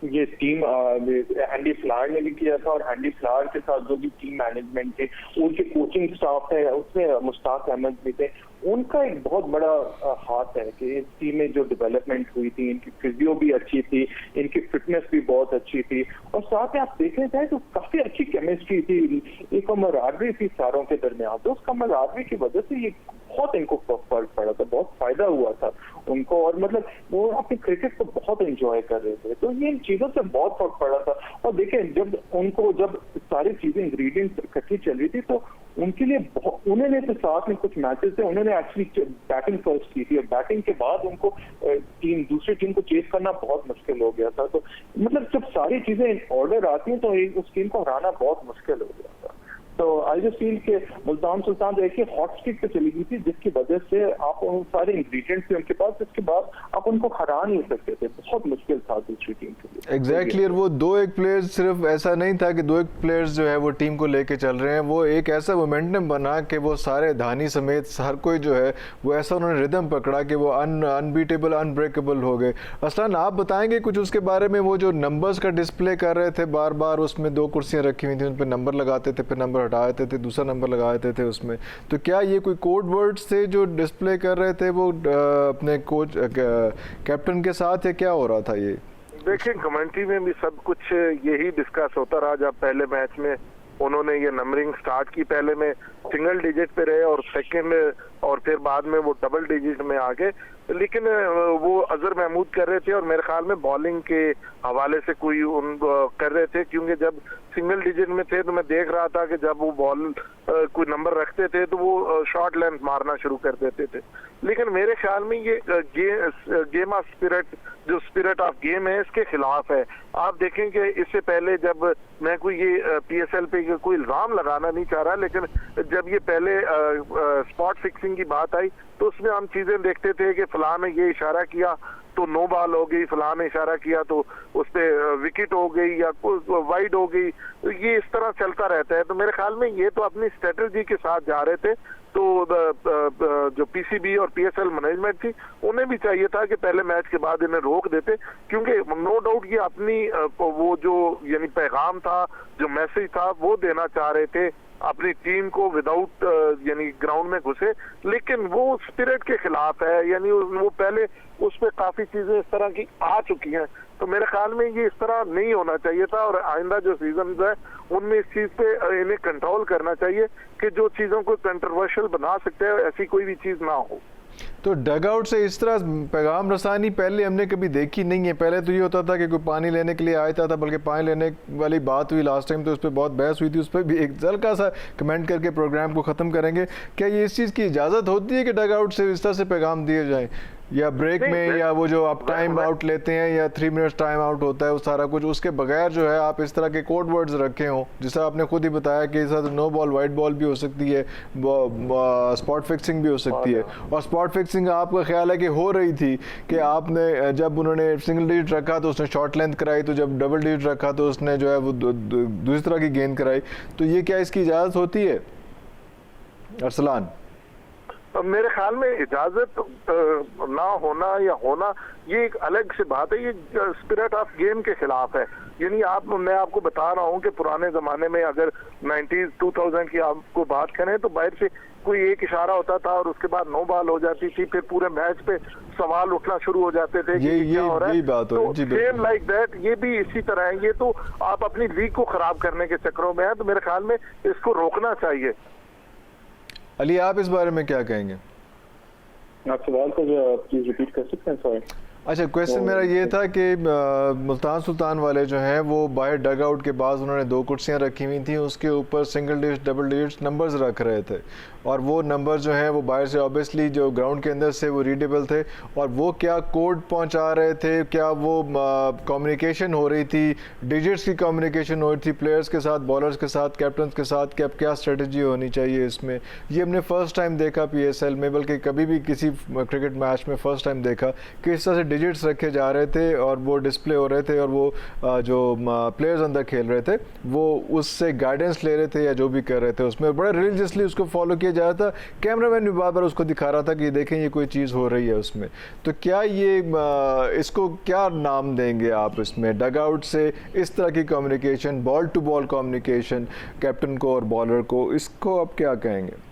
ये टीम एंडी फ्लावर ने भी किया था, और एंडी फ्लावर के साथ जो भी टीम मैनेजमेंट थे, उनके कोचिंग स्टाफ है, उसमें मुश्ताक अहमद भी थे, उनका एक बहुत बड़ा हाथ है कि इस टीम में जो डेवलपमेंट हुई थी, इनकी फिजियो भी अच्छी थी, इनकी फिटनेस भी बहुत अच्छी थी, और साथ में आप देखने जाए तो काफी अच्छी केमिस्ट्री थी, एक कमरादरी थी सारों के दरमियान। तो उस कमरादरी की वजह से ये बहुत इनको फर्क पड़ा था, बहुत फायदा हुआ था उनको, और मतलब वो अपने क्रिकेट को बहुत एंजॉय कर रहे थे। तो ये इन चीजों से बहुत फर्क पड़ा था। और देखें, जब सारी चीजें इंग्रेडिएंट्स इकट्ठी चल रही थी, तो उनके लिए उन्होंने तो साथ में कुछ मैचेस थे, उन्होंने एक्चुअली बैटिंग फर्स्ट की थी, और बैटिंग के बाद उनको दूसरी टीम को चेस करना बहुत मुश्किल हो गया था। तो मतलब जब सारी चीजें इन ऑर्डर आती हैं तो उस टीम को हराना बहुत मुश्किल हो गया था। तो आई जस्ट फील के मुल्तान सुल्तान देखिए हॉट स्ट्रीक पे चली गई थी, जिसकी वजह से आप सारे इंग्रेडिएंट्स थे उनके पास, जिसके बाद आप उनको हरा नहीं सकते थे, बहुत मुश्किल था दूसरी टीम के लिए। एग्जैक्टली, और वो 2-1 प्लेयर्स सिर्फ ऐसा नहीं था कि 2-1 प्लेयर्स जो है वो टीम को लेके चल रहे हैं, वो एक ऐसा मोमेंटम बना कि वो सारे धानी समेत हर कोई जो है वो ऐसा उन्होंने रिदम पकड़ा कि वो अनबीटेबल, अनब्रेकेबल हो गए। असलन आप बताएंगे कुछ उसके बारे में? वो जो नंबर्स का डिस्प्ले कर रहे थे बार बार, उसमें 2 कुर्सियाँ रखी हुई थी, उन पर नंबर लगाते थे, फिर नंबर हटा देते थे, दूसरा नंबर लगा देते थे उसमें, तो क्या ये कोई कोड वर्ड्स थे जो डिस्प्ले कर रहे थे वो अपने कोच कैप्टन के साथ, या क्या हो रहा था? ये देखिए, कमेंट्री में भी सब कुछ यही डिस्कस होता रहा। जब पहले मैच में उन्होंने ये नंबरिंग स्टार्ट की, पहले में सिंगल डिजिट पे रहे और सेकंड, और फिर बाद में वो डबल डिजिट में आ गए, लेकिन वो अजहर महमूद कर रहे थे, और मेरे ख्याल में बॉलिंग के हवाले से कोई कर रहे थे, क्योंकि जब सिंगल डिजिट में थे तो मैं देख रहा था कि जब वो बॉल कोई नंबर रखते थे तो वो शॉर्ट लेंथ मारना शुरू कर देते थे। लेकिन मेरे ख्याल में ये गेम ऑफ स्पिरिट, जो स्पिरिट ऑफ गेम है, इसके खिलाफ है। आप देखें कि इससे पहले, जब मैं कोई ये PSL पे कोई इल्जाम लगाना नहीं चाह रहा, लेकिन जब ये पहले स्पॉट फिक्सिंग की बात आई तो उसमें हम चीजें देखते थे कि फलां ने ये इशारा किया तो नो बॉल हो गई, फलां ने इशारा किया तो उस पर विकेट हो गई या वाइड हो गई, ये इस तरह चलता रहता है। तो मेरे ख्याल में ये तो अपनी स्ट्रेटजी के साथ जा रहे थे, तो जो PCB और PSL मैनेजमेंट थी उन्हें भी चाहिए था कि पहले मैच के बाद इन्हें रोक देते, क्योंकि नो डाउट ये अपनी वो जो यानी पैगाम था, जो मैसेज था, वो देना चाह रहे थे अपनी टीम को विदाउट यानी ग्राउंड में घुसे, लेकिन वो स्पिरिट के खिलाफ है। यानी वो पहले उस पर काफी चीजें इस तरह की आ चुकी हैं, तो मेरे ख्याल में ये इस तरह नहीं होना चाहिए था, और आइंदा जो सीजन है उनमें इस चीज पे इन्हें कंट्रोल करना चाहिए कि जो चीजों को कंट्रोवर्शियल बना सकते हैं ऐसी कोई भी चीज ना हो। तो डग आउट से इस तरह पैगाम रसानी पहले हमने कभी देखी नहीं है। पहले तो ये होता था कि कोई पानी लेने के लिए आया था, बल्कि पानी लेने वाली बात हुई लास्ट टाइम तो उस पर बहुत बहस हुई थी, उस पर भी एक हल्का सा कमेंट करके प्रोग्राम को ख़त्म करेंगे। क्या ये इस चीज़ की इजाज़त होती है कि डग आउट से इस तरह से पैगाम दिए जाएँ? या ब्रेक नहीं, में, या वो जो आप टाइम आउट लेते हैं या 3 मिनट्स टाइम आउट होता है, वो सारा कुछ उसके बगैर जो है आप इस तरह के कोड वर्ड्स रखे हों, जिससे आपने खुद ही बताया कि साथ नो बॉल वाइट बॉल भी हो सकती है, स्पॉट फिक्सिंग भी हो सकती है। और स्पॉट फिक्सिंग आपका ख्याल है कि हो रही थी कि आपने जब उन्होंने सिंगल डिजिट रखा तो उसने शॉर्ट लेंथ कराई, तो जब डबल डिजिट रखा तो उसने जो है वो दूसरी तरह की गेंद कराई। तो ये क्या इसकी इजाज़त होती है अरसलान? मेरे ख्याल में इजाजत ना होना या होना ये एक अलग से बात है, ये स्पिरिट ऑफ गेम के खिलाफ है। यानी मैं आपको बता रहा हूँ कि पुराने जमाने में अगर 90s 2000 की आपको बात करें तो बाहर से कोई एक इशारा होता था और उसके बाद नो बॉल हो जाती थी, फिर पूरे मैच पे सवाल उठना शुरू हो जाते थे कि क्या हो रहा है। बात तो सेम लाइक दैट ये भी इसी तरह है। ये तो आप अपनी लीग को खराब करने के चक्करों में है, तो मेरे ख्याल में इसको रोकना चाहिए। अली, आप इस बारे में क्या कहेंगे? आप सवाल को प्लीज रिपीट कर सकते हैं? सॉरी। अच्छा, क्वेश्चन मेरा ये था कि मुल्तान सुल्तान वाले जो हैं वो बाहर डग आउट के बाद उन्होंने 2 कुर्सियां रखी हुई थी, उसके ऊपर single digit double digit numbers रख रहे थे, और वो नंबर जो हैं वो बाहर से ऑब्वियसली जो ग्राउंड के अंदर से वो रीडेबल थे, और वो क्या कोड पहुंचा रहे थे, क्या वो कम्युनिकेशन हो रही थी, डिजिट्स की कम्युनिकेशन हो रही थी प्लेयर्स के साथ, बॉलर्स के साथ, कैप्टन के साथ, कि अब क्या स्ट्रेटजी होनी चाहिए इसमें। ये हमने फर्स्ट टाइम देखा PSL में, बल्कि कभी भी किसी क्रिकेट मैच में फर्स्ट टाइम देखा कि इस तरह से डिजिट्स रखे जा रहे थे और वो डिस्प्ले हो रहे थे, और वो जो प्लेयर्स अंदर खेल रहे थे वो उससे गाइडेंस ले रहे थे या जो भी कर रहे थे उसमें बड़ा रिलीजियसली उसको फॉलो किया जा रहा था। कैमरामैन भी बार बार उसको दिखा रहा था कि देखें ये कोई चीज़ हो रही है उसमें। तो क्या ये इसको क्या नाम देंगे आप इसमें, डग आउट से इस तरह की communication, ball to ball communication captain को और बॉलर को, इसको आप क्या कहेंगे?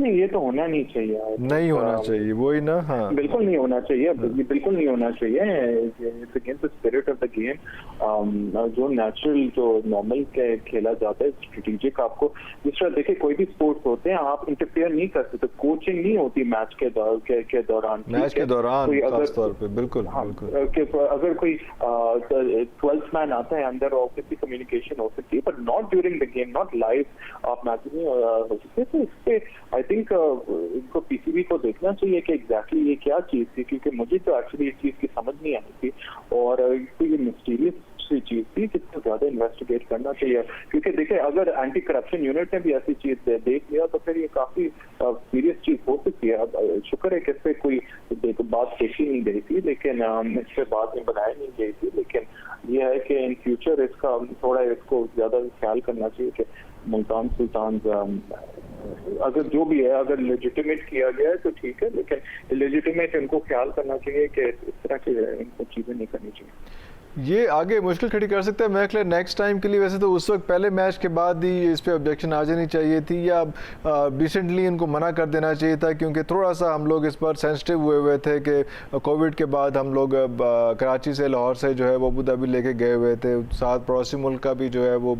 नहीं, ये तो होना नहीं चाहिए। नहीं होना चाहिए, वही ना। हाँ, बिल्कुल नहीं होना चाहिए, बिल्कुल नहीं होना चाहिए। It's against the spirit of the game. जो नेचुरल, जो नॉर्मल खेला जाता है, स्ट्रेटेजिक, आपको जिस तरह देखिए कोई भी स्पोर्ट्स होते हैं आप इंटरफेयर नहीं कर सकते, कोचिंग नहीं होती मैच के दौरान, मैच के दौरान खास तौर पे। बिल्कुल, बिल्कुल। अगर कोई 12th मैन आता है अंदर, ऑब्वियसली कम्युनिकेशन हो सकती है, but not during the game, not live आप मैच नहीं हो सकते। तो इस पे आई थिंक इनको PCB को देखना चाहिए कि एग्जैक्टली ये क्या चीज थी, क्योंकि मुझे तो एक्चुअली इस चीज की समझ नहीं आई थी, और ये मिस्टीरियस सी चीज थी जिसको ज्यादा इन्वेस्टिगेट करना चाहिए। क्योंकि देखिए अगर एंटी करप्शन यूनिट ने भी ऐसी चीज देख लिया तो फिर ये काफी सीरियस चीज हो सकती है। अब शुक्र है कि इस पे कोई बात देखी नहीं गई थी, लेकिन इस पे बात में बनाई नहीं गई थी, लेकिन ये है कि इन फ्यूचर इसका थोड़ा इसको ज्यादा ख्याल करना चाहिए कि मुल्तान सुल्तान अगर जो भी है, अगर लेजिटिमेट किया गया है तो ठीक है, लेकिन इलेजिटिमेट इनको ख्याल करना चाहिए कि इस तरह की इनको चीजें नहीं करनी चाहिए। ये आगे मुश्किल खड़ी कर सकता है मेरे ख्याल नेक्स्ट टाइम के लिए। वैसे तो उस वक्त पहले मैच के बाद ही इस पे ऑब्जेक्शन आ जानी चाहिए थी, या रिसेंटली इनको मना कर देना चाहिए था, क्योंकि थोड़ा सा हम लोग इस पर सेंसिटिव हुए थे कि कोविड के बाद हम लोग कराची से, लाहौर से जो है वो अबू धाबी लेके गए हुए थे, साथ पड़ोसी मुल्क का भी जो है वो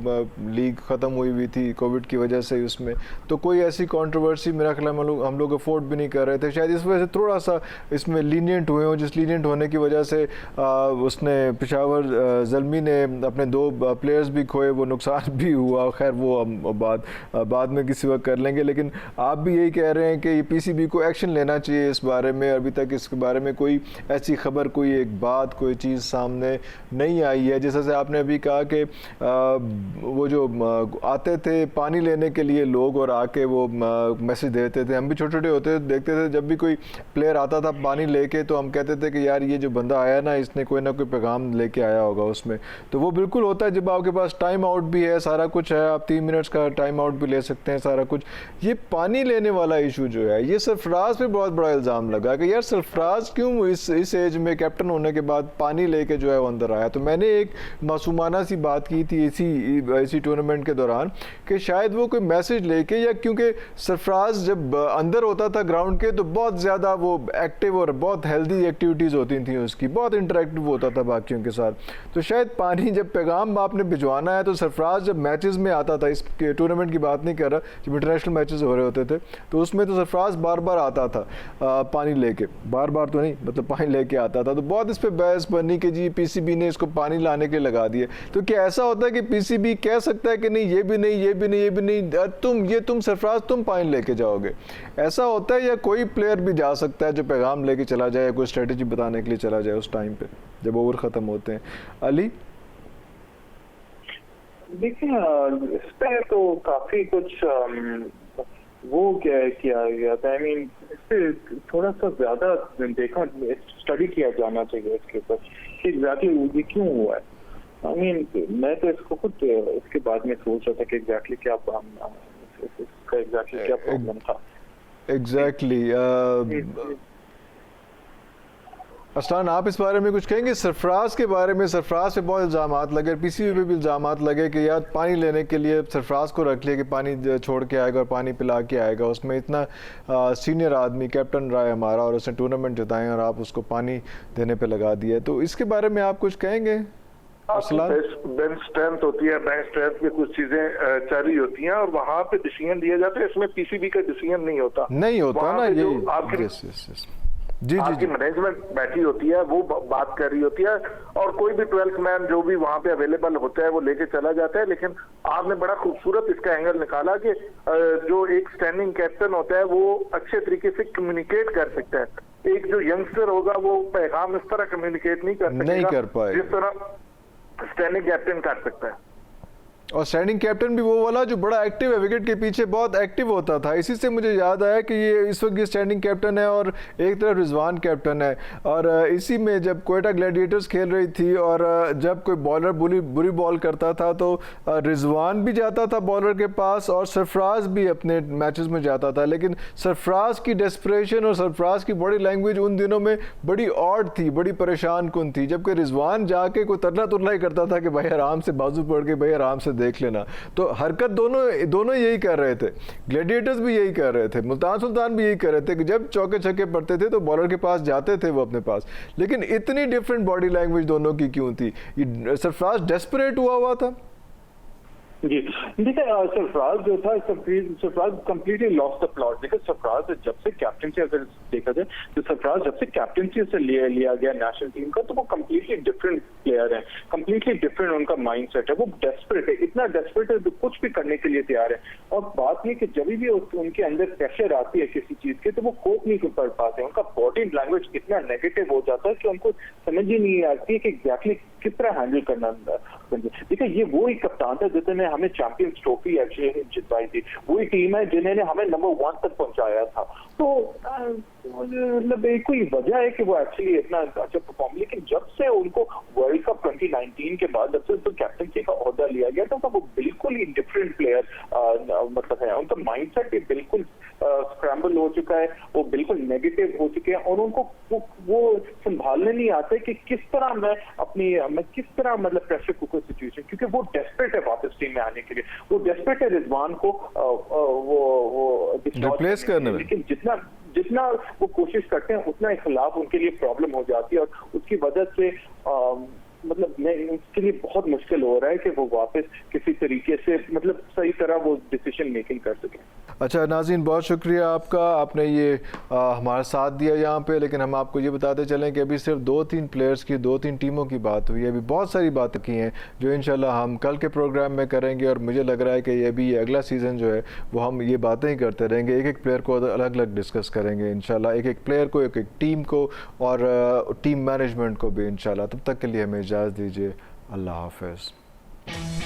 लीग ख़त्म हुई थी कोविड की वजह से उसमें। तो कोई ऐसी कॉन्ट्रोवर्सी मेरा ख्याल हम लोग अफोर्ड भी नहीं कर रहे थे, शायद इस वजह से थोड़ा सा इसमें लीनियंट हुए हों, जिस लीनियंट होने की वजह से उसने ज़ल्मी ने अपने 2 प्लेयर्स भी खोए, वो नुकसान भी हुआ। खैर वो हम बाद में किसी वक्त कर लेंगे, लेकिन आप भी यही कह रहे हैं कि PCB को एक्शन लेना चाहिए इस बारे में। अभी तक इसके बारे में कोई ऐसी खबर, कोई एक बात, कोई चीज़ सामने नहीं आई है। जैसे आपने अभी कहा कि वो जो आते थे पानी लेने के लिए लोग और आके वो मैसेज देते थे, हम भी छोटे छोटे होते देखते थे, जब भी कोई प्लेयर आता था पानी लेके तो हम कहते थे कि यार ये जो बंदा आया ना, इसने कोई ना कोई पैगाम लेके आया होगा उसमें। तो वो बिल्कुल होता है जब आपके पास टाइम आउट भी है, सारा कुछ है, आप 3 मिनट्स का टाइम आउट भी ले सकते हैं, सारा कुछ। ये पानी लेने वाला इशू जो है, ये सरफराज पे बहुत बड़ा इल्ज़ाम लगा कि यार सरफराज क्यों इस एज में कैप्टन होने के बाद पानी लेके जो है वो अंदर आया। तो मैंने एक मासूमाना सी बात की थी इसी टूर्नामेंट के दौरान कि शायद वो कोई मैसेज लेके, या क्योंकि सरफराज जब अंदर होता था ग्राउंड के तो बहुत ज़्यादा वो एक्टिव और बहुत हेल्दी एक्टिविटीज़ होती थी उसकी, बहुत इंटरेक्टिव होता था बाकियों के साथ। साल। तो शायद पानी जब पैगाम आपने भिजवाना है तो सरफराज जब मैचेस में आता था, इस टूर्नामेंट की बात नहीं कर रहा, जब इंटरनेशनल मैचेस हो रहे होते थे तो उसमें तो सरफराज बार बार आता था पानी लेके, बार बार तो नहीं, मतलब पानी लेके आता था। तो बहुत इस पर बहस बनी कि जी पीसीबी ने इसको पानी लाने के लिए लगा दिए। तो क्या ऐसा होता है कि पीसीबी कह सकता है कि नहीं ये भी नहीं, ये भी नहीं, ये भी नहीं, तुम सरफराज तुम पानी लेके जाओगे, ऐसा होता है? या कोई प्लेयर भी जा सकता है जो पैगाम लेके चला जाए, कोई स्ट्रेटेजी बताने के लिए चला जाए उस टाइम पे जब ओवर ख़त्म होते हैं? अली देखिए, इस पर तो काफी कुछ वो क्या किया गया था। आई मीन इस पे थोड़ा सा ज्यादा देखा, स्टडी किया जाना चाहिए इसके ऊपर कि एग्जैक्टली ये क्यों हुआ है। आई मीन मैं तो इसको खुद इसके बाद में सोच रहा था कि एग्जैक्टली क्या इसका एग्जैक्टली क्या प्रॉब्लम था। एग्जैक्टली अस्लान, आप इस बारे में कुछ कहेंगे? सरफराज के बारे में, सरफराज पे बहुत इल्ज़ामात लगे, पीसीबी पे भी इल्ज़ामात लगे कि यार पानी लेने के लिए सरफराज को रख लिया कि पानी छोड़ के आएगा और पानी पिला के आएगा। उसमें इतना सीनियर आदमी कैप्टन रहा है हमारा और उसने टूर्नामेंट जिताए और आप उसको पानी देने पे लगा दिया। तो इसके बारे में आप कुछ कहेंगे? बेंच स्ट्रेंथ होती है, बेंच स्ट्रेंथ में कुछ चीजें चली होती हैं और वहां पे डिसीजन दिया जाता है। इसमें पीसीबी का डिसीजन नहीं होता ना, ये आपकी जी आपकी मैनेजमेंट बैठी होती है, वो बात कर रही होती है और कोई भी 12th मैन जो भी वहां पे अवेलेबल होता है वो लेके चला जाता है। लेकिन आपने बड़ा खूबसूरत इसका एंगल निकाला कि जो एक स्टैंडिंग कैप्टन होता है वो अच्छे तरीके से कम्युनिकेट कर सकता है। एक जो यंगस्टर होगा वो पैगाम इस तरह कम्युनिकेट नहीं कर सकेगा जिस तरह स्टैंडिंग कैप्टन कर सकता है। और स्टैंडिंग कैप्टन भी वो वाला जो बड़ा एक्टिव है, विकेट के पीछे बहुत एक्टिव होता था। इसी से मुझे याद आया कि ये इस वक्त ये स्टैंडिंग कैप्टन है और एक तरफ रिजवान कैप्टन है। और इसी में जब कोयटा ग्लैडिएटर्स खेल रही थी और जब कोई बॉलर बुरी बॉल करता था तो रिजवान भी जाता था बॉलर के पास और सरफराज भी अपने मैचेस में जाता था। लेकिन सरफराज की डेस्परेशन और सरफराज की बॉडी लैंग्वेज उन दिनों में बड़ी ऑड थी, बड़ी परेशान कुन थी। जबकि रिजवान जाके कोई तरला तुरला ही करता था कि भाई आराम से बाजू पड़ के, भाई आराम से देख लेना। तो हरकत दोनों यही कर रहे थे, ग्लैडिएटर्स भी यही कर रहे थे, मुल्तान सुल्तान भी यही कर रहे थे कि जब चौके छक्के पड़ते थे तो बॉलर के पास जाते थे वो अपने पास। लेकिन इतनी डिफरेंट बॉडी लैंग्वेज दोनों की क्यों थी? ये सरफराज डेस्परेट हुआ था। जी देखिए, सरफराज जो था, Sarfaraz completely lost the plot. देखिए सरफराज जब से कैप्टनसी अगर देखा जाए तो सरफराज जब से कैप्टनसी से लिया गया नेशनल टीम का तो वो कंप्लीटली डिफरेंट प्लेयर है, कंप्लीटली डिफरेंट उनका माइंडसेट है। वो डेस्परेट है, इतना डेस्परेट है तो कुछ भी करने के लिए तैयार है। और बात ये कि जब भी उनके अंदर प्रेशर आती है किसी चीज के तो वो कोप नहीं कर पाते। उनका बॉडी लैंग्वेज इतना नेगेटिव हो जाता है कि उनको समझ ही नहीं आती है कि एग्जैक्टली किस तरह हैंडल करना। देखिए ये वो ही कप्तान था जिसने हमें चैंपियंस ट्रॉफी एक्चुअली जितवाई थी, वही टीम है जिन्होंने हमें नंबर 1 तक पहुंचाया था। तो मतलब एक कोई वजह है कि वो एक्चुअली इतना अच्छा परफॉर्म, लेकिन जब से उनको वर्ल्ड कप 2019 के बाद जब से तो कैप्टनसी का ओहदा लिया गया तो वो बिल्कुल ही डिफरेंट प्लेयर मतलब है। उनका माइंडसेट भी बिल्कुल स्क्रैम्बल हो चुका है, वो बिल्कुल नेगेटिव हो चुके हैं और उनको वो संभालने नहीं आते कि किस तरह मैं किस तरह मतलब प्रेशर कुकर सिचुएशन, क्योंकि वो डेस्परेट है वापस टीम में आने के लिए, वो डेस्परेट है रिजवान को वो रिप्लेस करने में। लेकिन जितना वो कोशिश करते हैं उतना खिलाफ उनके लिए प्रॉब्लम हो जाती है और उसकी वजह से मतलब उसके लिए बहुत मुश्किल हो रहा है कि वो वापस किसी तरीके से मतलब सही तरह वो डिसीजन मेकिंग कर सकें। अच्छा नाज़रीन, बहुत शुक्रिया आपका, आपने ये हमारा साथ दिया यहाँ पे। लेकिन हम आपको ये बताते चलें कि अभी सिर्फ 2-3 प्लेयर्स की 2-3 टीमों की बात हुई है, अभी बहुत सारी बातें की हैं जो इंशाल्लाह हम कल के प्रोग्राम में करेंगे। और मुझे लग रहा है कि ये अभी अगला सीज़न जो है वो हम ये बातें ही करते रहेंगे, एक एक प्लेयर को अलग अलग डिस्कस करेंगे इंशाल्लाह, एक एक प्लेयर को, एक एक टीम को और टीम मैनेजमेंट को भी इंशाल्लाह। तब तक के लिए हमें इजाज़त दीजिए, अल्लाह हाफ़िज़।